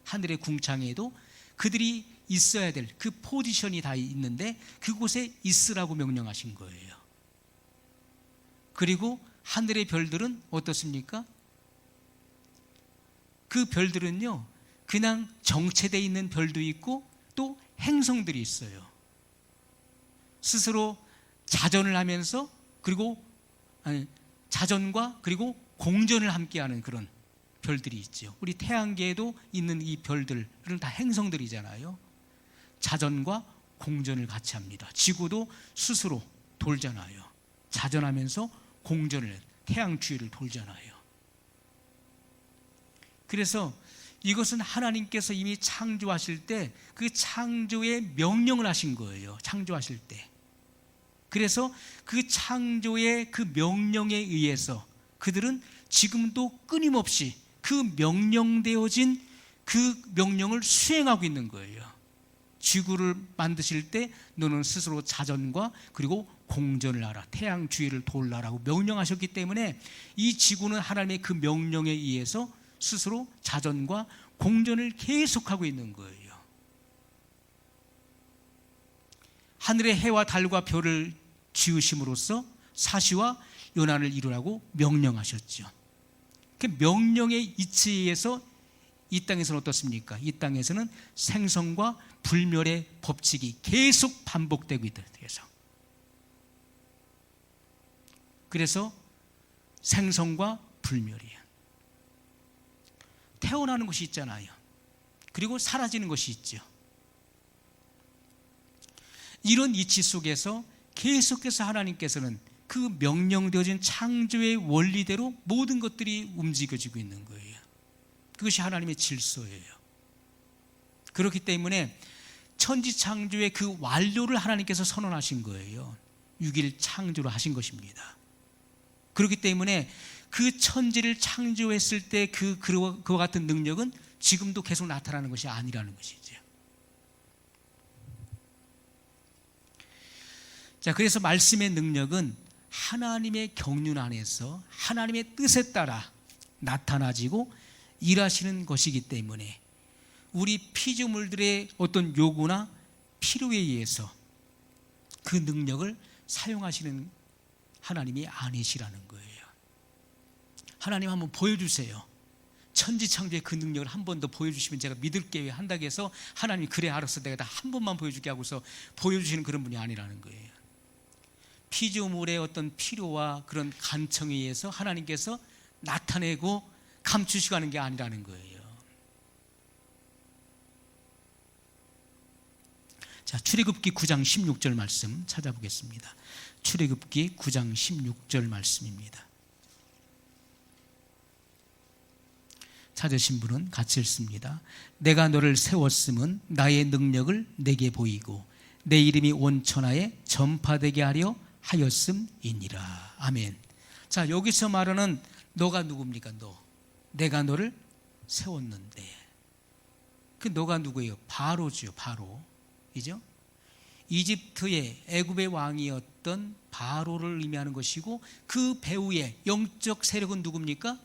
하늘의 궁창에도 그들이 있어야 될 그 포지션이 다 있는데 그곳에 있으라고 명령하신 거예요. 그리고 하늘의 별들은 어떻습니까? 그 별들은요, 그냥 정체되어 있는 별도 있고 또 행성들이 있어요. 스스로 자전을 하면서 자전과 그리고 공전을 함께하는 그런 별들이 있죠. 우리 태양계에도 있는 이 별들은 다 행성들이잖아요. 자전과 공전을 같이 합니다. 지구도 스스로 돌잖아요. 자전하면서 공전을, 태양 주위를 돌잖아요. 그래서 이것은 하나님께서 이미 창조하실 때 그 창조의 명령을 하신 거예요. 창조하실 때. 그래서 그 창조의 그 명령에 의해서 그들은 지금도 끊임없이 그 명령되어진 그 명령을 수행하고 있는 거예요. 지구를 만드실 때 너는 스스로 자전과 그리고 공전을 하라, 태양 주위를 돌라라고 명령하셨기 때문에 이 지구는 하나님의 그 명령에 의해서 스스로 자전과 공전을 계속하고 있는 거예요. 하늘의 해와 달과 별을 지으심으로써 사시와 연한을 이루라고 명령하셨죠. 그 명령의 이치에 의해서 이 땅에서는 어떻습니까? 이 땅에서는 생성과 불멸의 법칙이 계속 반복되고 있다. 그래서 생성과 불멸이에요. 태어나는 것이 있잖아요. 그리고 사라지는 것이 있죠. 이런 이치 속에서 계속해서 하나님께서는 그 명령되어진 창조의 원리대로 모든 것들이 움직여지고 있는 거예요. 그것이 하나님의 질서예요. 그렇기 때문에 천지 창조의 그 완료를 하나님께서 선언하신 거예요. 6일 창조를 하신 것입니다. 그렇기 때문에 그 천지를 창조했을 때 그와 같은 능력은 지금도 계속 나타나는 것이 아니라는 것이죠. 자, 그래서 말씀의 능력은 하나님의 경륜 안에서 하나님의 뜻에 따라 나타나지고 일하시는 것이기 때문에 우리 피조물들의 어떤 요구나 필요에 의해서 그 능력을 사용하시는 하나님이 아니시라는 거예요. 하나님 한번 보여주세요. 천지창조의 그 능력을 한 번 더 보여주시면 제가 믿을게요 한다고 해서 하나님이 그래 알았어 내가 다 한 번만 보여줄게 하고서 보여주시는 그런 분이 아니라는 거예요. 피조물의 어떤 필요와 그런 간청에 의해서 하나님께서 나타내고 감추시고 하는 게 아니라는 거예요. 자, 출애굽기 9장 16절 말씀 찾아보겠습니다. 출애굽기 9장 16절 말씀입니다. 찾으신 분은 같이 읽습니다. 내가 너를 세웠음은 나의 능력을 내게 보이고 내 이름이 온 천하에 전파되게 하려 하였음이니라. 아멘. 자, 여기서 말하는 너가 누굽니까? 내가 너를 세웠는데 그 너가 누구예요? 바로죠. 바로. 이죠? 이집트의 애굽의 왕이었던 바로를 의미하는 것이고 그 배후의 영적 세력은 누굽니까?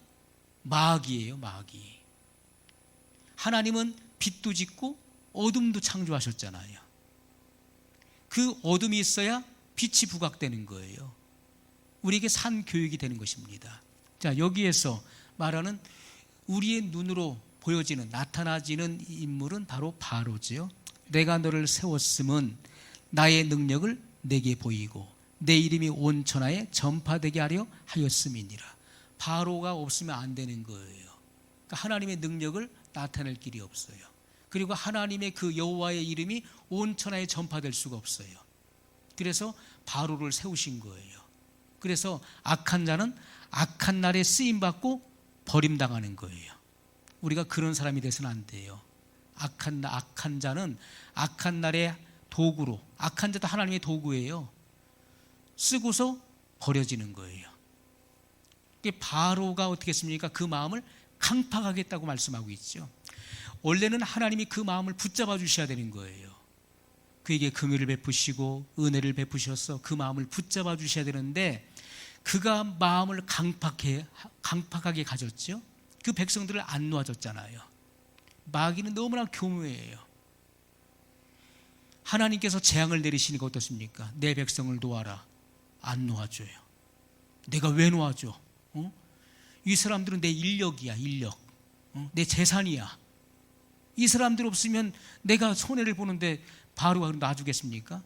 마귀예요. 마귀. 하나님은 빛도 짓고 어둠도 창조하셨잖아요. 그 어둠이 있어야 빛이 부각되는 거예요. 우리에게 산 교육이 되는 것입니다. 자, 여기에서 말하는 우리의 눈으로 보여지는 나타나지는 인물은 바로 바로지요. 내가 너를 세웠음은 나의 능력을 내게 보이고 내 이름이 온 천하에 전파되게 하려 하였음이니라. 바로가 없으면 안 되는 거예요. 그러니까 하나님의 능력을 나타낼 길이 없어요. 그리고 하나님의 그 여호와의 이름이 온 천하에 전파될 수가 없어요. 그래서 바로를 세우신 거예요. 그래서 악한 자는 악한 날에 쓰임받고 버림당하는 거예요. 우리가 그런 사람이 돼서는 안 돼요. 악한 자는 악한 날의 도구로, 악한 자도 하나님의 도구예요. 쓰고서 버려지는 거예요. 바로가 어떻게 했습니까? 그 마음을 강팍하겠다고 말씀하고 있죠. 원래는 하나님이 그 마음을 붙잡아 주셔야 되는 거예요. 그에게 긍휼을 베푸시고 은혜를 베푸셔서 그 마음을 붙잡아 주셔야 되는데 그가 마음을 강팍하게 가졌죠. 그 백성들을 안 놓아줬잖아요. 마귀는 너무나 교묘해요. 하나님께서 재앙을 내리시니까 어떻습니까? 내 백성을 놓아라. 안 놓아줘요. 내가 왜 놓아줘? 이 사람들은 내 인력이야. 인력. 내 재산이야. 이 사람들 없으면 내가 손해를 보는데 바로가 놔주겠습니까?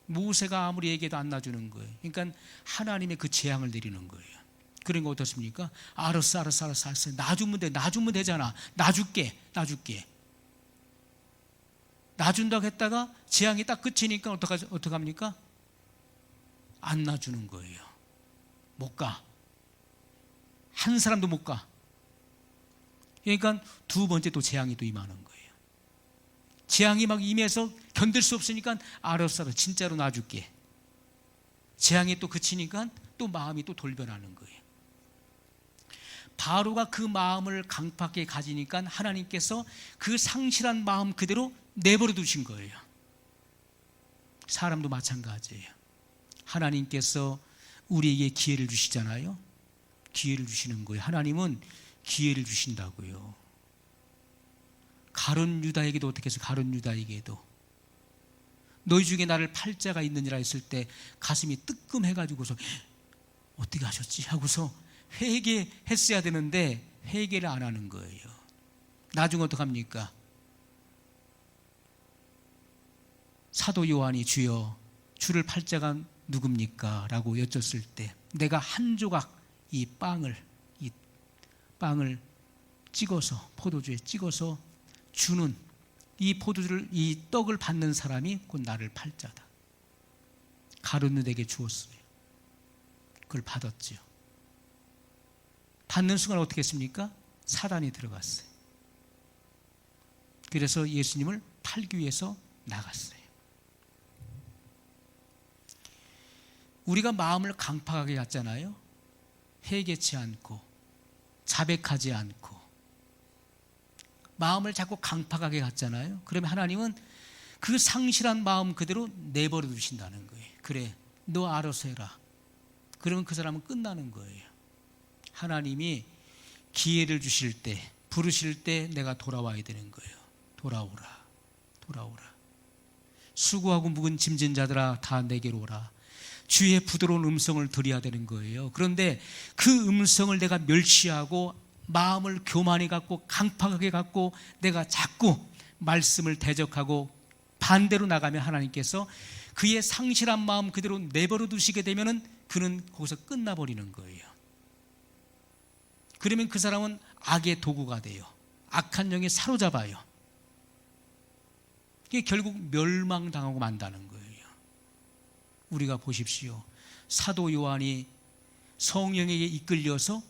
모세가 아무리 얘기해도 안 놔주는 거예요. 그러니까 하나님의 그 재앙을 내리는 거예요. 그런 거 어떻습니까? 알았어. 놔주면 되잖아. 놔줄게. 놔준다고 했다가 재앙이 딱 끝이니까 어떡합니까? 안 놔주는 거예요. 못 가. 한 사람도 못 가. 그러니까 두 번째 또 재앙이 또 임하는 거예요. 재앙이 막 임해서 견딜 수 없으니까 알았어. 진짜로 놔줄게. 재앙이 또 그치니까 또 마음이 또 돌변하는 거예요. 바로가 그 마음을 강팍하게 가지니까 하나님께서 그 상실한 마음 그대로 내버려 두신 거예요. 사람도 마찬가지예요. 하나님께서 우리에게 기회를 주시잖아요. 기회를 주시는 거예요. 하나님은 기회를 주신다고요. 가룟 유다에게도 어떻게 해서 가룟 유다에게도 너희 중에 나를 팔 자가 있느니라 했을 때 가슴이 뜨끔해가지고서 어떻게 하셨지? 하고서 회개했어야 되는데 회개를 안 하는 거예요. 나중에 어떡합니까? 사도 요한이 주여 주를 팔 자가 누굽니까? 라고 여쭸을 때 내가 한 조각 이 빵을 찍어서 포도주에 찍어서 주는 이 포도주를 이 떡을 받는 사람이 곧 나를 팔 자다. 가룟 유다에게 주었어요. 그걸 받았지요. 받는 순간 어떻게 했습니까? 사단이 들어갔어요. 그래서 예수님을 팔기 위해서 나갔어요. 우리가 마음을 강팍하게 갔잖아요. 회개치 않고 자백하지 않고 마음을 자꾸 강팍하게 갖잖아요. 그러면 하나님은 그 상실한 마음 그대로 내버려 두신다는 거예요. 그래, 너 알아서 해라. 그러면 그 사람은 끝나는 거예요. 하나님이 기회를 주실 때, 부르실 때 내가 돌아와야 되는 거예요. 돌아오라, 돌아오라. 수고하고 묵은 짐진 자들아 다 내게로 오라. 주의 부드러운 음성을 들어야 되는 거예요. 그런데 그 음성을 내가 멸시하고 마음을 교만히 갖고 강팍하게 갖고 내가 자꾸 말씀을 대적하고 반대로 나가면 하나님께서 그의 상실한 마음 그대로 내버려 두시게 되면은 그는 거기서 끝나버리는 거예요. 그러면 그 사람은 악의 도구가 돼요. 악한 영에 사로잡아요. 이게 결국 멸망당하고 만다는 거예요. 우리가 보십시오. 사도 요한이 성령에게 이끌려서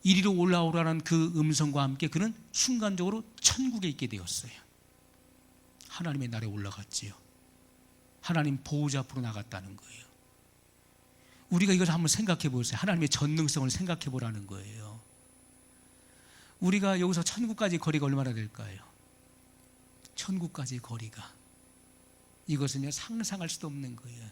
이리로 올라오라는 그 음성과 함께 그는 순간적으로 천국에 있게 되었어요. 하나님의 나라에 올라갔지요. 하나님 보호자 앞으로 나갔다는 거예요. 우리가 이것을 한번 생각해 보세요. 하나님의 전능성을 생각해 보라는 거예요. 우리가 여기서 천국까지 거리가 얼마나 될까요? 천국까지 거리가, 이것은요 상상할 수도 없는 거예요.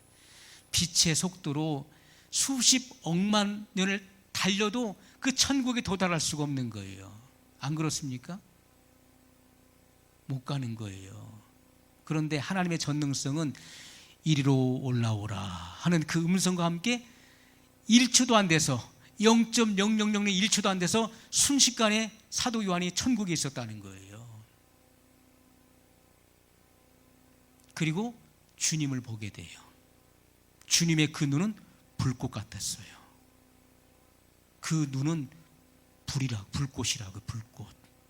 빛의 속도로 수십 억만 년을 달려도 그 천국에 도달할 수가 없는 거예요. 안 그렇습니까? 못 가는 거예요. 그런데 하나님의 전능성은 이리로 올라오라 하는 그 음성과 함께 1초도 안 돼서 0.0001초도 안 돼서 순식간에 사도 요한이 천국에 있었다는 거예요. 그리고 주님을 보게 돼요. 주님의 그 눈은 불꽃 같았어요. 그 눈은 불꽃이라고, 불꽃.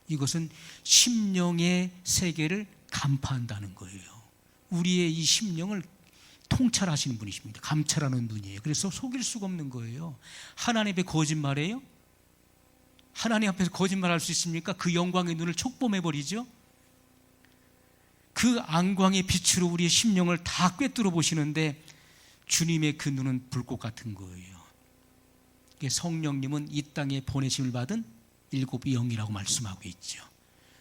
이것은 심령의 세계를 간파한다는 거예요. 우리의 이 심령을 통찰하시는 분이십니다. 감찰하는 눈이에요. 그래서 속일 수가 없는 거예요. 하나님 앞에 거짓말해요? 하나님 앞에서 거짓말할 수 있습니까? 그 영광의 눈을 촉범해버리죠. 그 안광의 빛으로 우리의 심령을 다 꿰뚫어 보시는데 주님의 그 눈은 불꽃 같은 거예요. 성령님은 이 땅에 보내심을 받은 7 영이라고 말씀하고 있죠.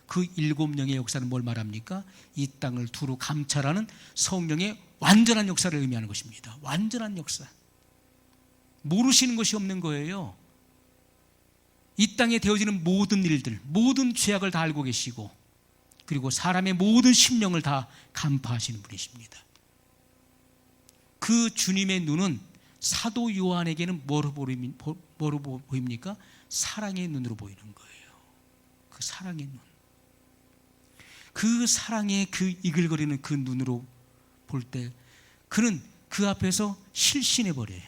그 7 영의 역사는 뭘 말합니까? 이 땅을 두루 감찰하는 성령의 완전한 역사를 의미하는 것입니다. 완전한 역사. 모르시는 것이 없는 거예요. 이 땅에 되어지는 모든 일들, 모든 죄악을 다 알고 계시고, 그리고 사람의 모든 심령을 다 간파하시는 분이십니다. 그 주님의 눈은 사도 요한에게는 뭐로 보입니까? 사랑의 눈으로 보이는 거예요. 그 사랑의 눈. 그 사랑의 그 이글거리는 그 눈으로 볼 때 그는 그 앞에서 실신해 버려요.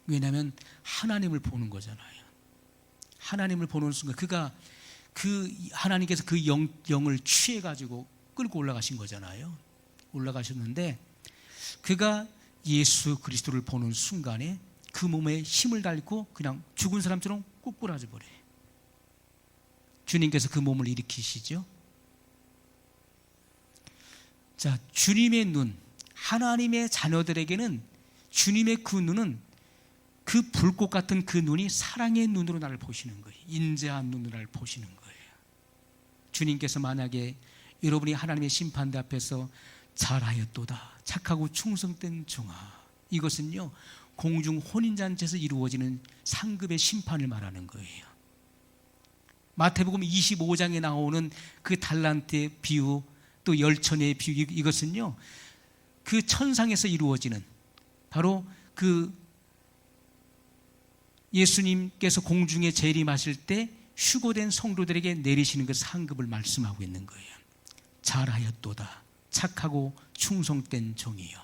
왜냐하면 하나님을 보는 거잖아요. 하나님을 보는 순간 하나님께서 그 영을 취해 가지고 끌고 올라가신 거잖아요. 올라가셨는데 그가 예수 그리스도를 보는 순간에 그 몸에 힘을 싣고 그냥 죽은 사람처럼 꾸꾸라져 버려요. 주님께서 그 몸을 일으키시죠. 자, 주님의 눈, 하나님의 자녀들에게는 주님의 그 눈은 그 불꽃 같은 그 눈이 사랑의 눈으로 나를 보시는 거예요. 인자한 눈으로 나를 보시는 거예요. 주님께서 만약에 여러분이 하나님의 심판대 앞에서 잘하였도다, 착하고 충성된 종아, 이것은요 공중 혼인잔치에서 이루어지는 상급의 심판을 말하는 거예요. 마태복음 25장에 나오는 그 달란트의 비유, 또 열천의 비유, 이것은요 그 천상에서 이루어지는, 바로 그 예수님께서 공중에 재림하실 때 휴거된 성도들에게 내리시는 그 상급을 말씀하고 있는 거예요. 잘하였도다, 착하고 충성된 종이여,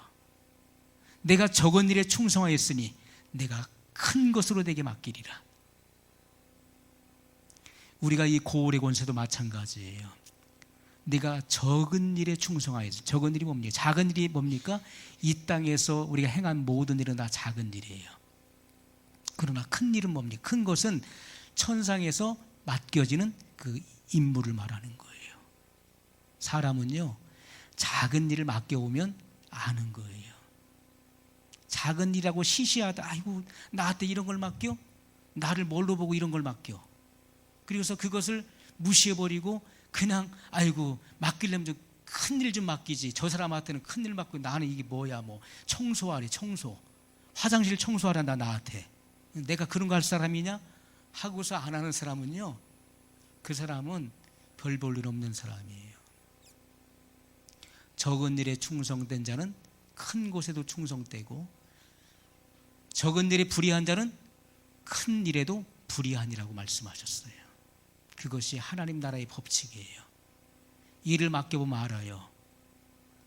내가 적은 일에 충성하였으니 내가 큰 것으로 내게 맡기리라. 우리가 이 고울의 권세도 마찬가지예요. 네가 적은 일에 충성하여서, 적은 일이 뭡니까? 작은 일이 뭡니까? 이 땅에서 우리가 행한 모든 일은 다 작은 일이에요. 그러나 큰 일은 뭡니까? 큰 것은 천상에서 맡겨지는 그 임무를 말하는 거예요. 사람은요 작은 일을 맡겨오면 아는 거예요. 작은 일이라고 시시하다. 아이고, 나한테 이런 걸 맡겨? 나를 뭘로 보고 이런 걸 맡겨? 그래서 그것을 무시해버리고 그냥 아이고, 맡기려면 좀 큰 일 좀 맡기지. 저 사람한테는 큰 일 맡고 나는 이게 뭐야, 뭐 청소하래, 청소. 화장실 청소하란다 나한테. 내가 그런 거 할 사람이냐? 하고서 안 하는 사람은요, 그 사람은 별 볼 일 없는 사람이에요. 적은 일에 충성된 자는 큰 곳에도 충성되고, 적은 일에 불의한 자는 큰 일에도 불의하니라고 말씀하셨어요. 그것이 하나님 나라의 법칙이에요. 일을 맡겨보면 알아요.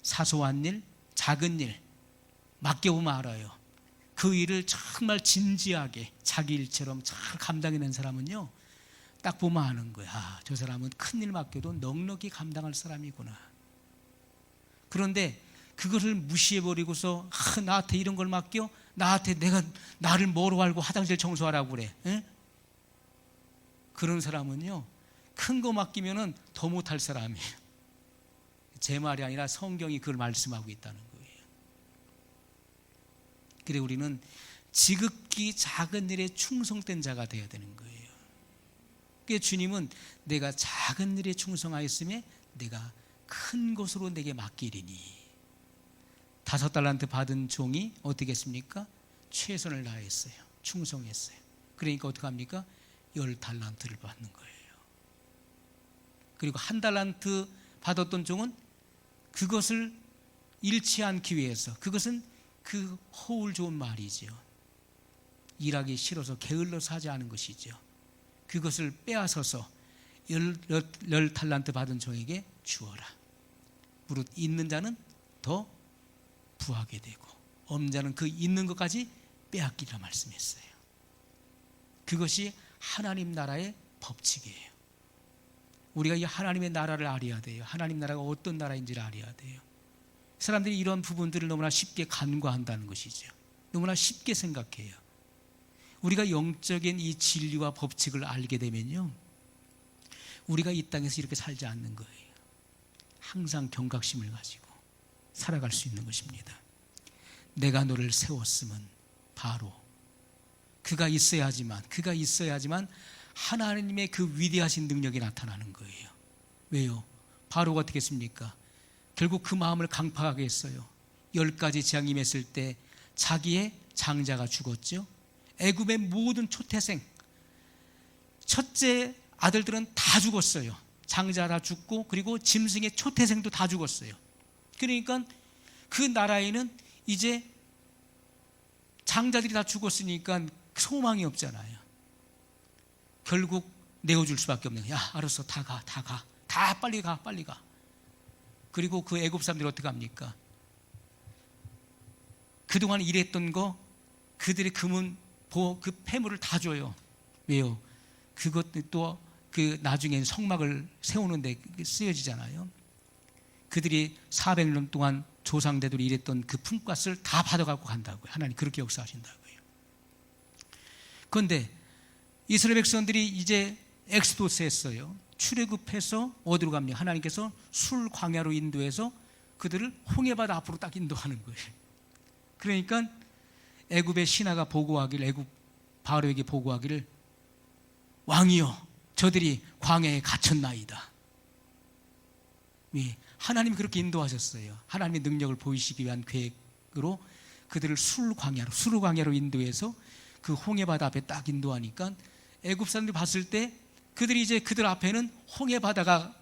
사소한 일, 작은 일 맡겨보면 알아요. 그 일을 정말 진지하게 자기 일처럼 잘 감당해낸 사람은요, 딱 보면 아는 거야. 아, 저 사람은 큰 일 맡겨도 넉넉히 감당할 사람이구나. 그런데 그것을 무시해버리고서 나한테 이런 걸 맡겨? 나한테 나를 뭐로 알고 화장실 청소하라고 그래? 에? 그런 사람은요, 큰 거 맡기면은 더 못할 사람이에요. 제 말이 아니라 성경이 그걸 말씀하고 있다는 거예요. 그래, 우리는 지극히 작은 일에 충성된 자가 되어야 되는 거예요. 그래서 주님은 내가 작은 일에 충성하였음에 내가 큰 것으로 내게 맡기리니. 5달란트 받은 종이 어떻게 했습니까? 최선을 다했어요. 충성했어요. 그러니까 어떻게 합니까? 10달란트를 받는 거예요. 그리고 1달란트 받았던 종은 그것을 잃지 않기 위해서, 그것은 그 허울 좋은 말이죠. 일하기 싫어서 게을러서 하지 않은 것이죠. 그것을 빼앗아서 10달란트 받은 종에게 주어라. 무릇 있는 자는 더 부하게 되고 없는 자는 그 있는 것까지 빼앗기라 말씀했어요. 그것이 하나님 나라의 법칙이에요. 우리가 이 하나님의 나라를 알아야 돼요. 하나님 나라가 어떤 나라인지를 알아야 돼요. 사람들이 이런 부분들을 너무나 쉽게 간과한다는 것이죠. 너무나 쉽게 생각해요. 우리가 영적인 이 진리와 법칙을 알게 되면요, 우리가 이 땅에서 이렇게 살지 않는 거예요. 항상 경각심을 가지고 살아갈 수 있는 것입니다. 내가 너를 세웠음은 바로 그가 있어야지만 하나님의 그 위대하신 능력이 나타나는 거예요. 왜요? 바로가 어떻게 했습니까? 결국 그 마음을 강팍하게 했어요. 10가지 재앙이 임했을 때 자기의 장자가 죽었죠. 애굽의 모든 초태생, 첫째 아들들은 다 죽었어요. 장자 다 죽고, 그리고 짐승의 초태생도 다 죽었어요. 그러니까 그 나라에는 이제 장자들이 다 죽었으니까 소망이 없잖아요. 결국 내어줄 수밖에 없는 거야. 야, 알았어, 다 빨리 가. 그리고 그 애굽 사람들이 어떻게 합니까? 그동안 일했던 거, 그들의 금은 그 폐물을 다 줘요. 왜요? 그것도 그 나중엔 성막을 세우는데 쓰여지잖아요. 그들이 400년 동안 조상대들이 일했던 그 품값을 다 받아갖고 간다고요. 하나님 그렇게 역사하신다고요. 그런데 이스라엘 백성들이 이제 엑스도스 했어요. 출애굽해서 어디로 갑니까? 하나님께서 술 광야로 인도해서 그들을 홍해바다 앞으로 딱 인도하는 거예요. 그러니까 애굽의 신하가 보고하기를, 애굽 바로에게 보고하기를, 왕이여, 저들이 광야에 갇혔나이다. 하나님이 그렇게 인도하셨어요. 하나님의 능력을 보이시기 위한 계획으로 그들을 수르광야로 인도해서 그 홍해바다 앞에 딱 인도하니까 애굽 사람들이 봤을 때 그들이 이제 그들 앞에는 홍해바다가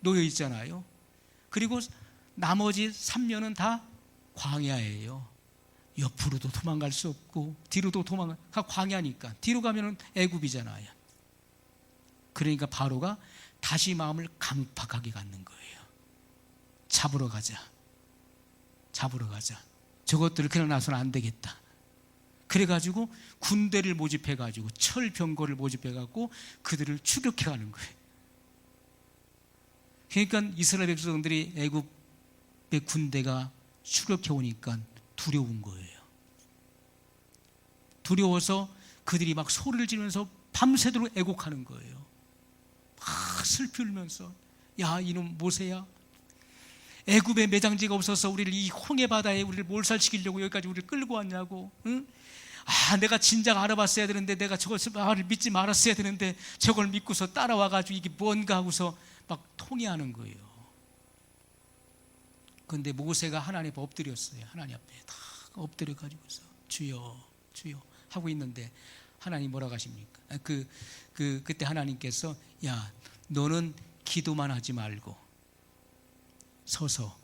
놓여 있잖아요. 그리고 나머지 3년은 다 광야예요. 옆으로도 도망갈 수 없고 뒤로도 광야니까 뒤로 가면은 애굽이잖아요. 그러니까 바로가 다시 마음을 강팍하게 갖는 거예요. 잡으러 가자. 저것들을 그냥 놔서는 안 되겠다. 그래가지고 군대를 모집해가지고 철병거를 모집해가지고 그들을 추격해가는 거예요. 그러니까 이스라엘 백성들이 애굽의 군대가 추격해오니까 두려운 거예요. 두려워서 그들이 막 소리를 지르면서 밤새도록 애곡하는 거예요. 막 슬피 울면서, 야, 이놈 모세야, 애굽에 매장지가 없어서 우리를 이 홍해 바다에 우리를 몰살시키려고 여기까지 우리를 끌고 왔냐고. 응? 내가 진작 알아봤어야 되는데, 내가 저걸 말을 믿지 말았어야 되는데, 저걸 믿고서 따라와가지고 이게 뭔가 하고서 막 통회하는 거예요. 그런데 모세가 하나님 앞에 엎드렸어요. 하나님 앞에 다 엎드려가지고서 주여 주여 하고 있는데 하나님 뭐라고 하십니까? 그때 하나님께서 야, 너는 기도만 하지 말고 서서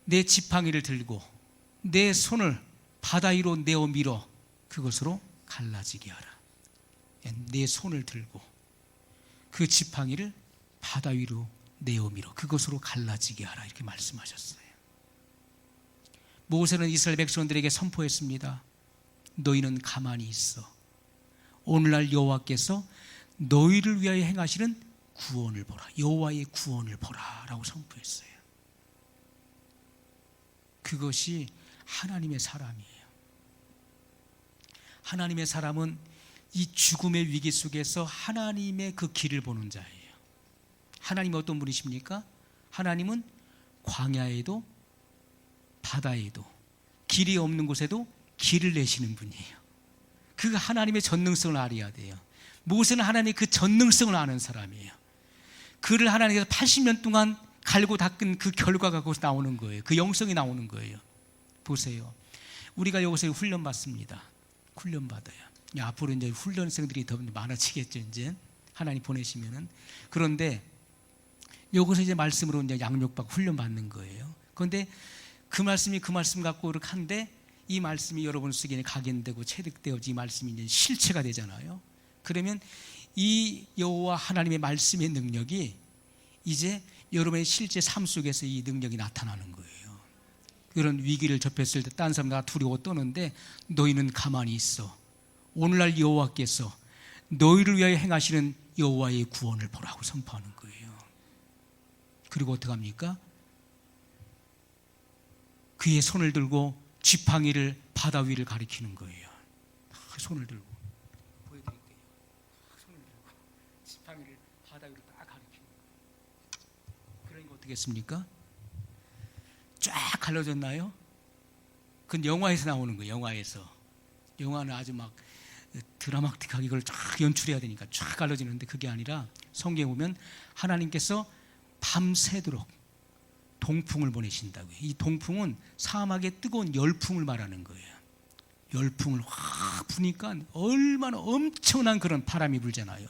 내 지팡이를 들고 내 손을 바다 위로 내어 밀어 그것으로 갈라지게 하라. 내 손을 들고 그 지팡이를 바다 위로 내어 밀어 그것으로 갈라지게 하라. 이렇게 말씀하셨어요. 모세는 이스라엘 백성들에게 선포했습니다. 너희는 가만히 있어. 오늘날 여호와께서 너희를 위하여 행하시는 구원을 보라. 여호와의 구원을 보라 라고 선포했어요. 그것이 하나님의 사람이에요. 하나님의 사람은 이 죽음의 위기 속에서 하나님의 그 길을 보는 자예요. 하나님은 어떤 분이십니까? 하나님은 광야에도 바다에도 길이 없는 곳에도 길을 내시는 분이에요. 그 하나님의 전능성을 알아야 돼요. 모세는 하나님의 그 전능성을 아는 사람이에요. 그를 하나님께서 80년 동안 갈고 닦은 그 결과가 거기서 나오는 거예요. 그 영성이 나오는 거예요. 보세요. 우리가 여기서 훈련 받습니다. 훈련 받아요. 앞으로 이제 훈련생들이 더 많아지겠죠. 이제 하나님 보내시면은. 그런데 여기서 이제 말씀으로 이제 양육받고 훈련 받는 거예요. 그런데 그 말씀이 그 말씀 갖고 이렇게 한데 이 말씀이 여러분 속에 각인되고 체득되어 이 말씀이 이제 실체가 되잖아요. 그러면 이 여호와 하나님의 말씀의 능력이 이제 여러분의 실제 삶 속에서 이 능력이 나타나는 거예요. 그런 위기를 접했을 때 딴 사람 다 두려워 떠는데 너희는 가만히 있어. 오늘날 여호와께서 너희를 위하여 행하시는 여호와의 구원을 보라고 선포하는 거예요. 그리고 어떻게 합니까? 그의 손을 들고 지팡이를 바다 위를 가리키는 거예요. 손을 들고 보여드릴게요. 손을 들고 지팡이를 바다 위로 딱 가리키는 거예요. 그러니까 어떻게 했습니까? 쫙 갈라졌나요? 그건 영화에서 나오는 거예요. 영화는 아주 막 드라마틱하게 이걸 쫙 연출해야 되니까 쫙 갈라지는데 그게 아니라 성경에 보면 하나님께서 밤새도록 동풍을 보내신다고요. 이 동풍은 사막의 뜨거운 열풍을 말하는 거예요. 열풍을 확 부니까 얼마나 엄청난 그런 바람이 불잖아요.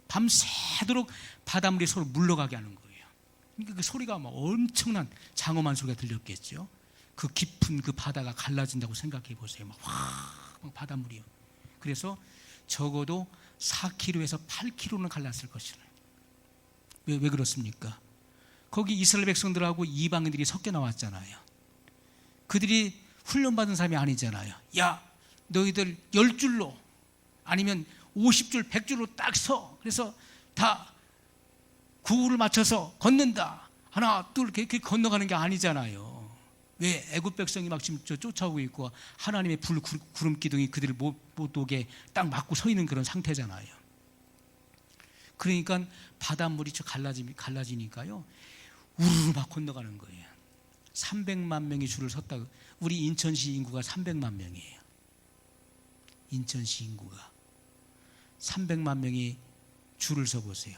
밤새도록 바닷물이 서로 물러가게 하는 거예요. 그러니까 그 소리가 막 엄청난 장엄한 소리가 들렸겠죠. 그 깊은 그 바다가 갈라진다고 생각해 보세요. 막 바닷물이요. 그래서 적어도 4km에서 8km는 갈랐을 것이라. 왜 그렇습니까? 거기 이스라엘 백성들하고 이방인들이 섞여 나왔잖아요. 그들이 훈련받은 사람이 아니잖아요. 야, 너희들 10줄로 아니면 50줄, 100줄로 딱 서. 그래서 다 구호를 맞춰서 걷는다. 하나, 둘 이렇게 건너가는 게 아니잖아요. 왜? 애굽 백성이 막 지금 쫓아오고 있고 하나님의 불 구름 기둥이 그들을 못 오게 딱 막고 서 있는 그런 상태잖아요. 그러니까 바닷물이 갈라지니까요. 우르르 막 건너가는 거예요. 300만 명이 줄을 섰다. 우리 인천시 인구가 300만 명이에요. 인천시 인구가 300만 명이 줄을 서 보세요.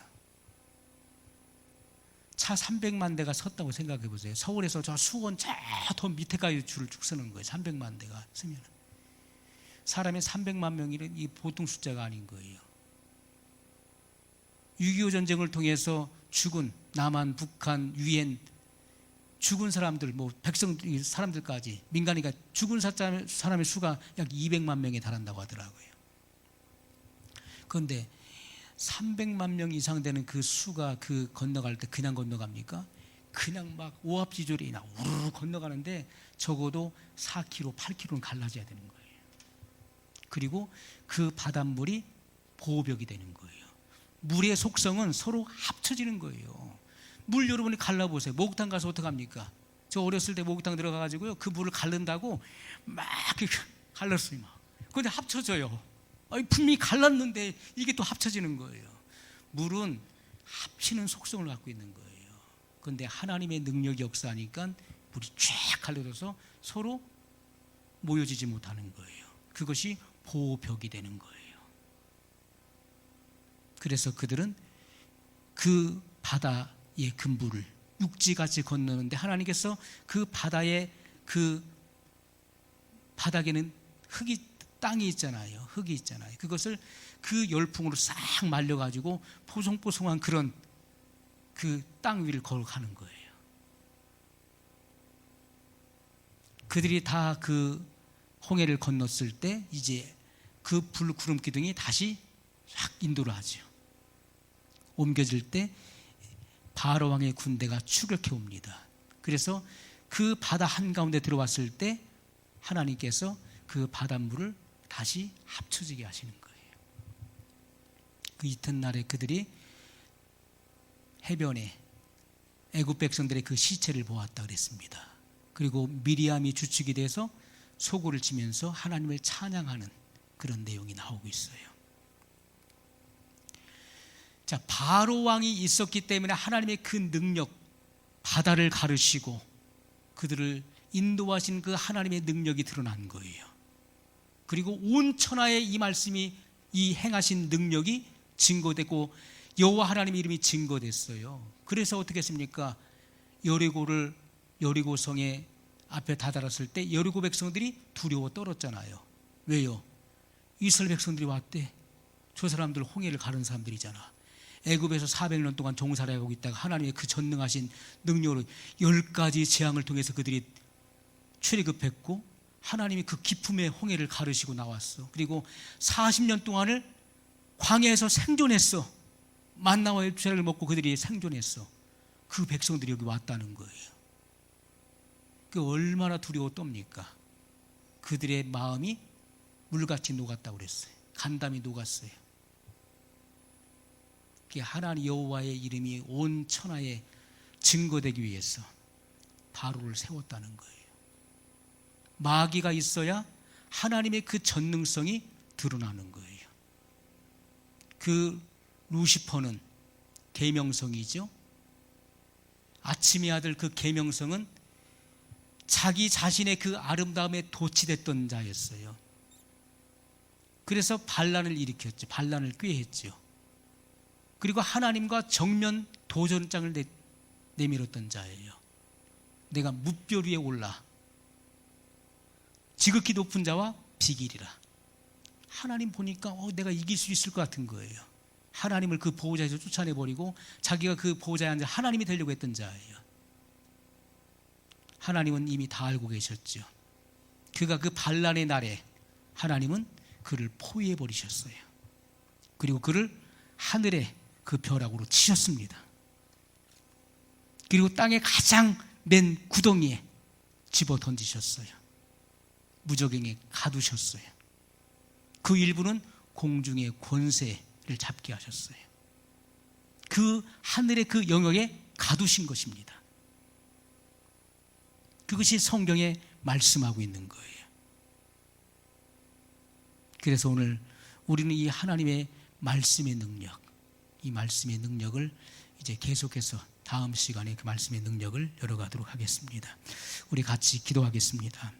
차 300만 대가 섰다고 생각해 보세요. 서울에서 저 수원 저 더 밑에까지 줄을 쭉 서는 거예요. 300만 대가 서면 사람의 300만 명이면 이 보통 숫자가 아닌 거예요. 6.25 전쟁을 통해서 죽은 남한, 북한, 유엔 죽은 사람들, 백성 사람들까지 민간이가 죽은 사람의 수가 약 200만 명에 달한다고 하더라고요. 그런데 300만 명 이상 되는 그 수가 그 건너갈 때 그냥 건너갑니까? 그냥 막 오합지졸이나 우르르 건너가는데 적어도 4km, 8km는 갈라져야 되는 거예요. 그리고 그 바닷물이 보호벽이 되는 거예요. 물의 속성은 서로 합쳐지는 거예요. 물 여러분이 갈라보세요. 목욕탕 가서 어떡합니까? 저 어렸을 때 목욕탕 들어가가지고요. 그 물을 갈른다고 막 갈랐어요. 그런데 합쳐져요. 분명히 갈랐는데 이게 또 합쳐지는 거예요. 물은 합치는 속성을 갖고 있는 거예요. 그런데 하나님의 능력이 역사하니까 물이 쫙 갈라져서 서로 모여지지 못하는 거예요. 그것이 보호벽이 되는 거예요. 그래서 그들은 그 바다의 그 물을 육지같이 건너는데 하나님께서 그 바다의 그 바닥에는 땅이 있잖아요. 흙이 있잖아요. 그것을 그 열풍으로 싹 말려가지고 포송포송한 그런 그 땅 위를 걸어가는 거예요. 그들이 다 그 홍해를 건넜을 때 이제 그 불 구름 기둥이 다시 싹 인도를 하죠. 옮겨질 때 바로 왕의 군대가 추격해 옵니다. 그래서 그 바다 한가운데 들어왔을 때 하나님께서 그 바닷물을 다시 합쳐지게 하시는 거예요. 그 이튿날에 그들이 해변에 애굽 백성들의 그 시체를 보았다 그랬습니다. 그리고 미리암이 주축이 돼서 소고를 치면서 하나님을 찬양하는 그런 내용이 나오고 있어요. 자, 바로 왕이 있었기 때문에 하나님의 그 능력, 바다를 가르시고 그들을 인도하신 그 하나님의 능력이 드러난 거예요. 그리고 온 천하에 이 말씀이, 이 행하신 능력이 증거되고 여호와 하나님의 이름이 증거됐어요. 그래서 어떻게 했습니까? 여리고성에 앞에 다다랐을 때 여리고 백성들이 두려워 떨었잖아요. 왜요? 이스라엘 백성들이 왔대. 저 사람들 홍해를 가른 사람들이잖아. 애굽에서 400년 동안 종살이 하고 있다가 하나님의 그 전능하신 능력으로 10가지 재앙을 통해서 그들이 출애굽했고 하나님이 그 기품의 홍해를 가르시고 나왔어. 그리고 40년 동안을 광야에서 생존했어. 만나와 엽차를 먹고 그들이 생존했어. 그 백성들이 여기 왔다는 거예요. 그 얼마나 두려워 떱니까? 그들의 마음이 물같이 녹았다고 그랬어요. 간담이 녹았어요. 하나님 여호와의 이름이 온 천하에 증거되기 위해서 바로를 세웠다는 거예요. 마귀가 있어야 하나님의 그 전능성이 드러나는 거예요. 그 루시퍼는 계명성이죠. 아침의 아들 그 계명성은 자기 자신의 그 아름다움에 도취됐던 자였어요. 그래서 반란을 일으켰죠. 반란을 꾀했죠. 그리고 하나님과 정면 도전장을 내밀었던 자예요. 내가 무별 위에 올라 지극히 높은 자와 비기리라. 하나님 보니까 내가 이길 수 있을 것 같은 거예요. 하나님을 그 보호자에서 쫓아내버리고 자기가 그 보호자에 앉아 하나님이 되려고 했던 자예요. 하나님은 이미 다 알고 계셨죠. 그가 그 반란의 날에 하나님은 그를 포위해버리셨어요. 그리고 그를 하늘의 그 벼락으로 치셨습니다. 그리고 땅의 가장 맨 구덩이에 집어 던지셨어요. 무저갱에 가두셨어요. 그 일부는 공중의 권세를 잡게 하셨어요. 그 하늘의 그 영역에 가두신 것입니다. 그것이 성경에 말씀하고 있는 거예요. 그래서 오늘 우리는 이 하나님의 말씀의 능력, 이 말씀의 능력을 이제 계속해서 다음 시간에 그 말씀의 능력을 열어가도록 하겠습니다. 우리 같이 기도하겠습니다.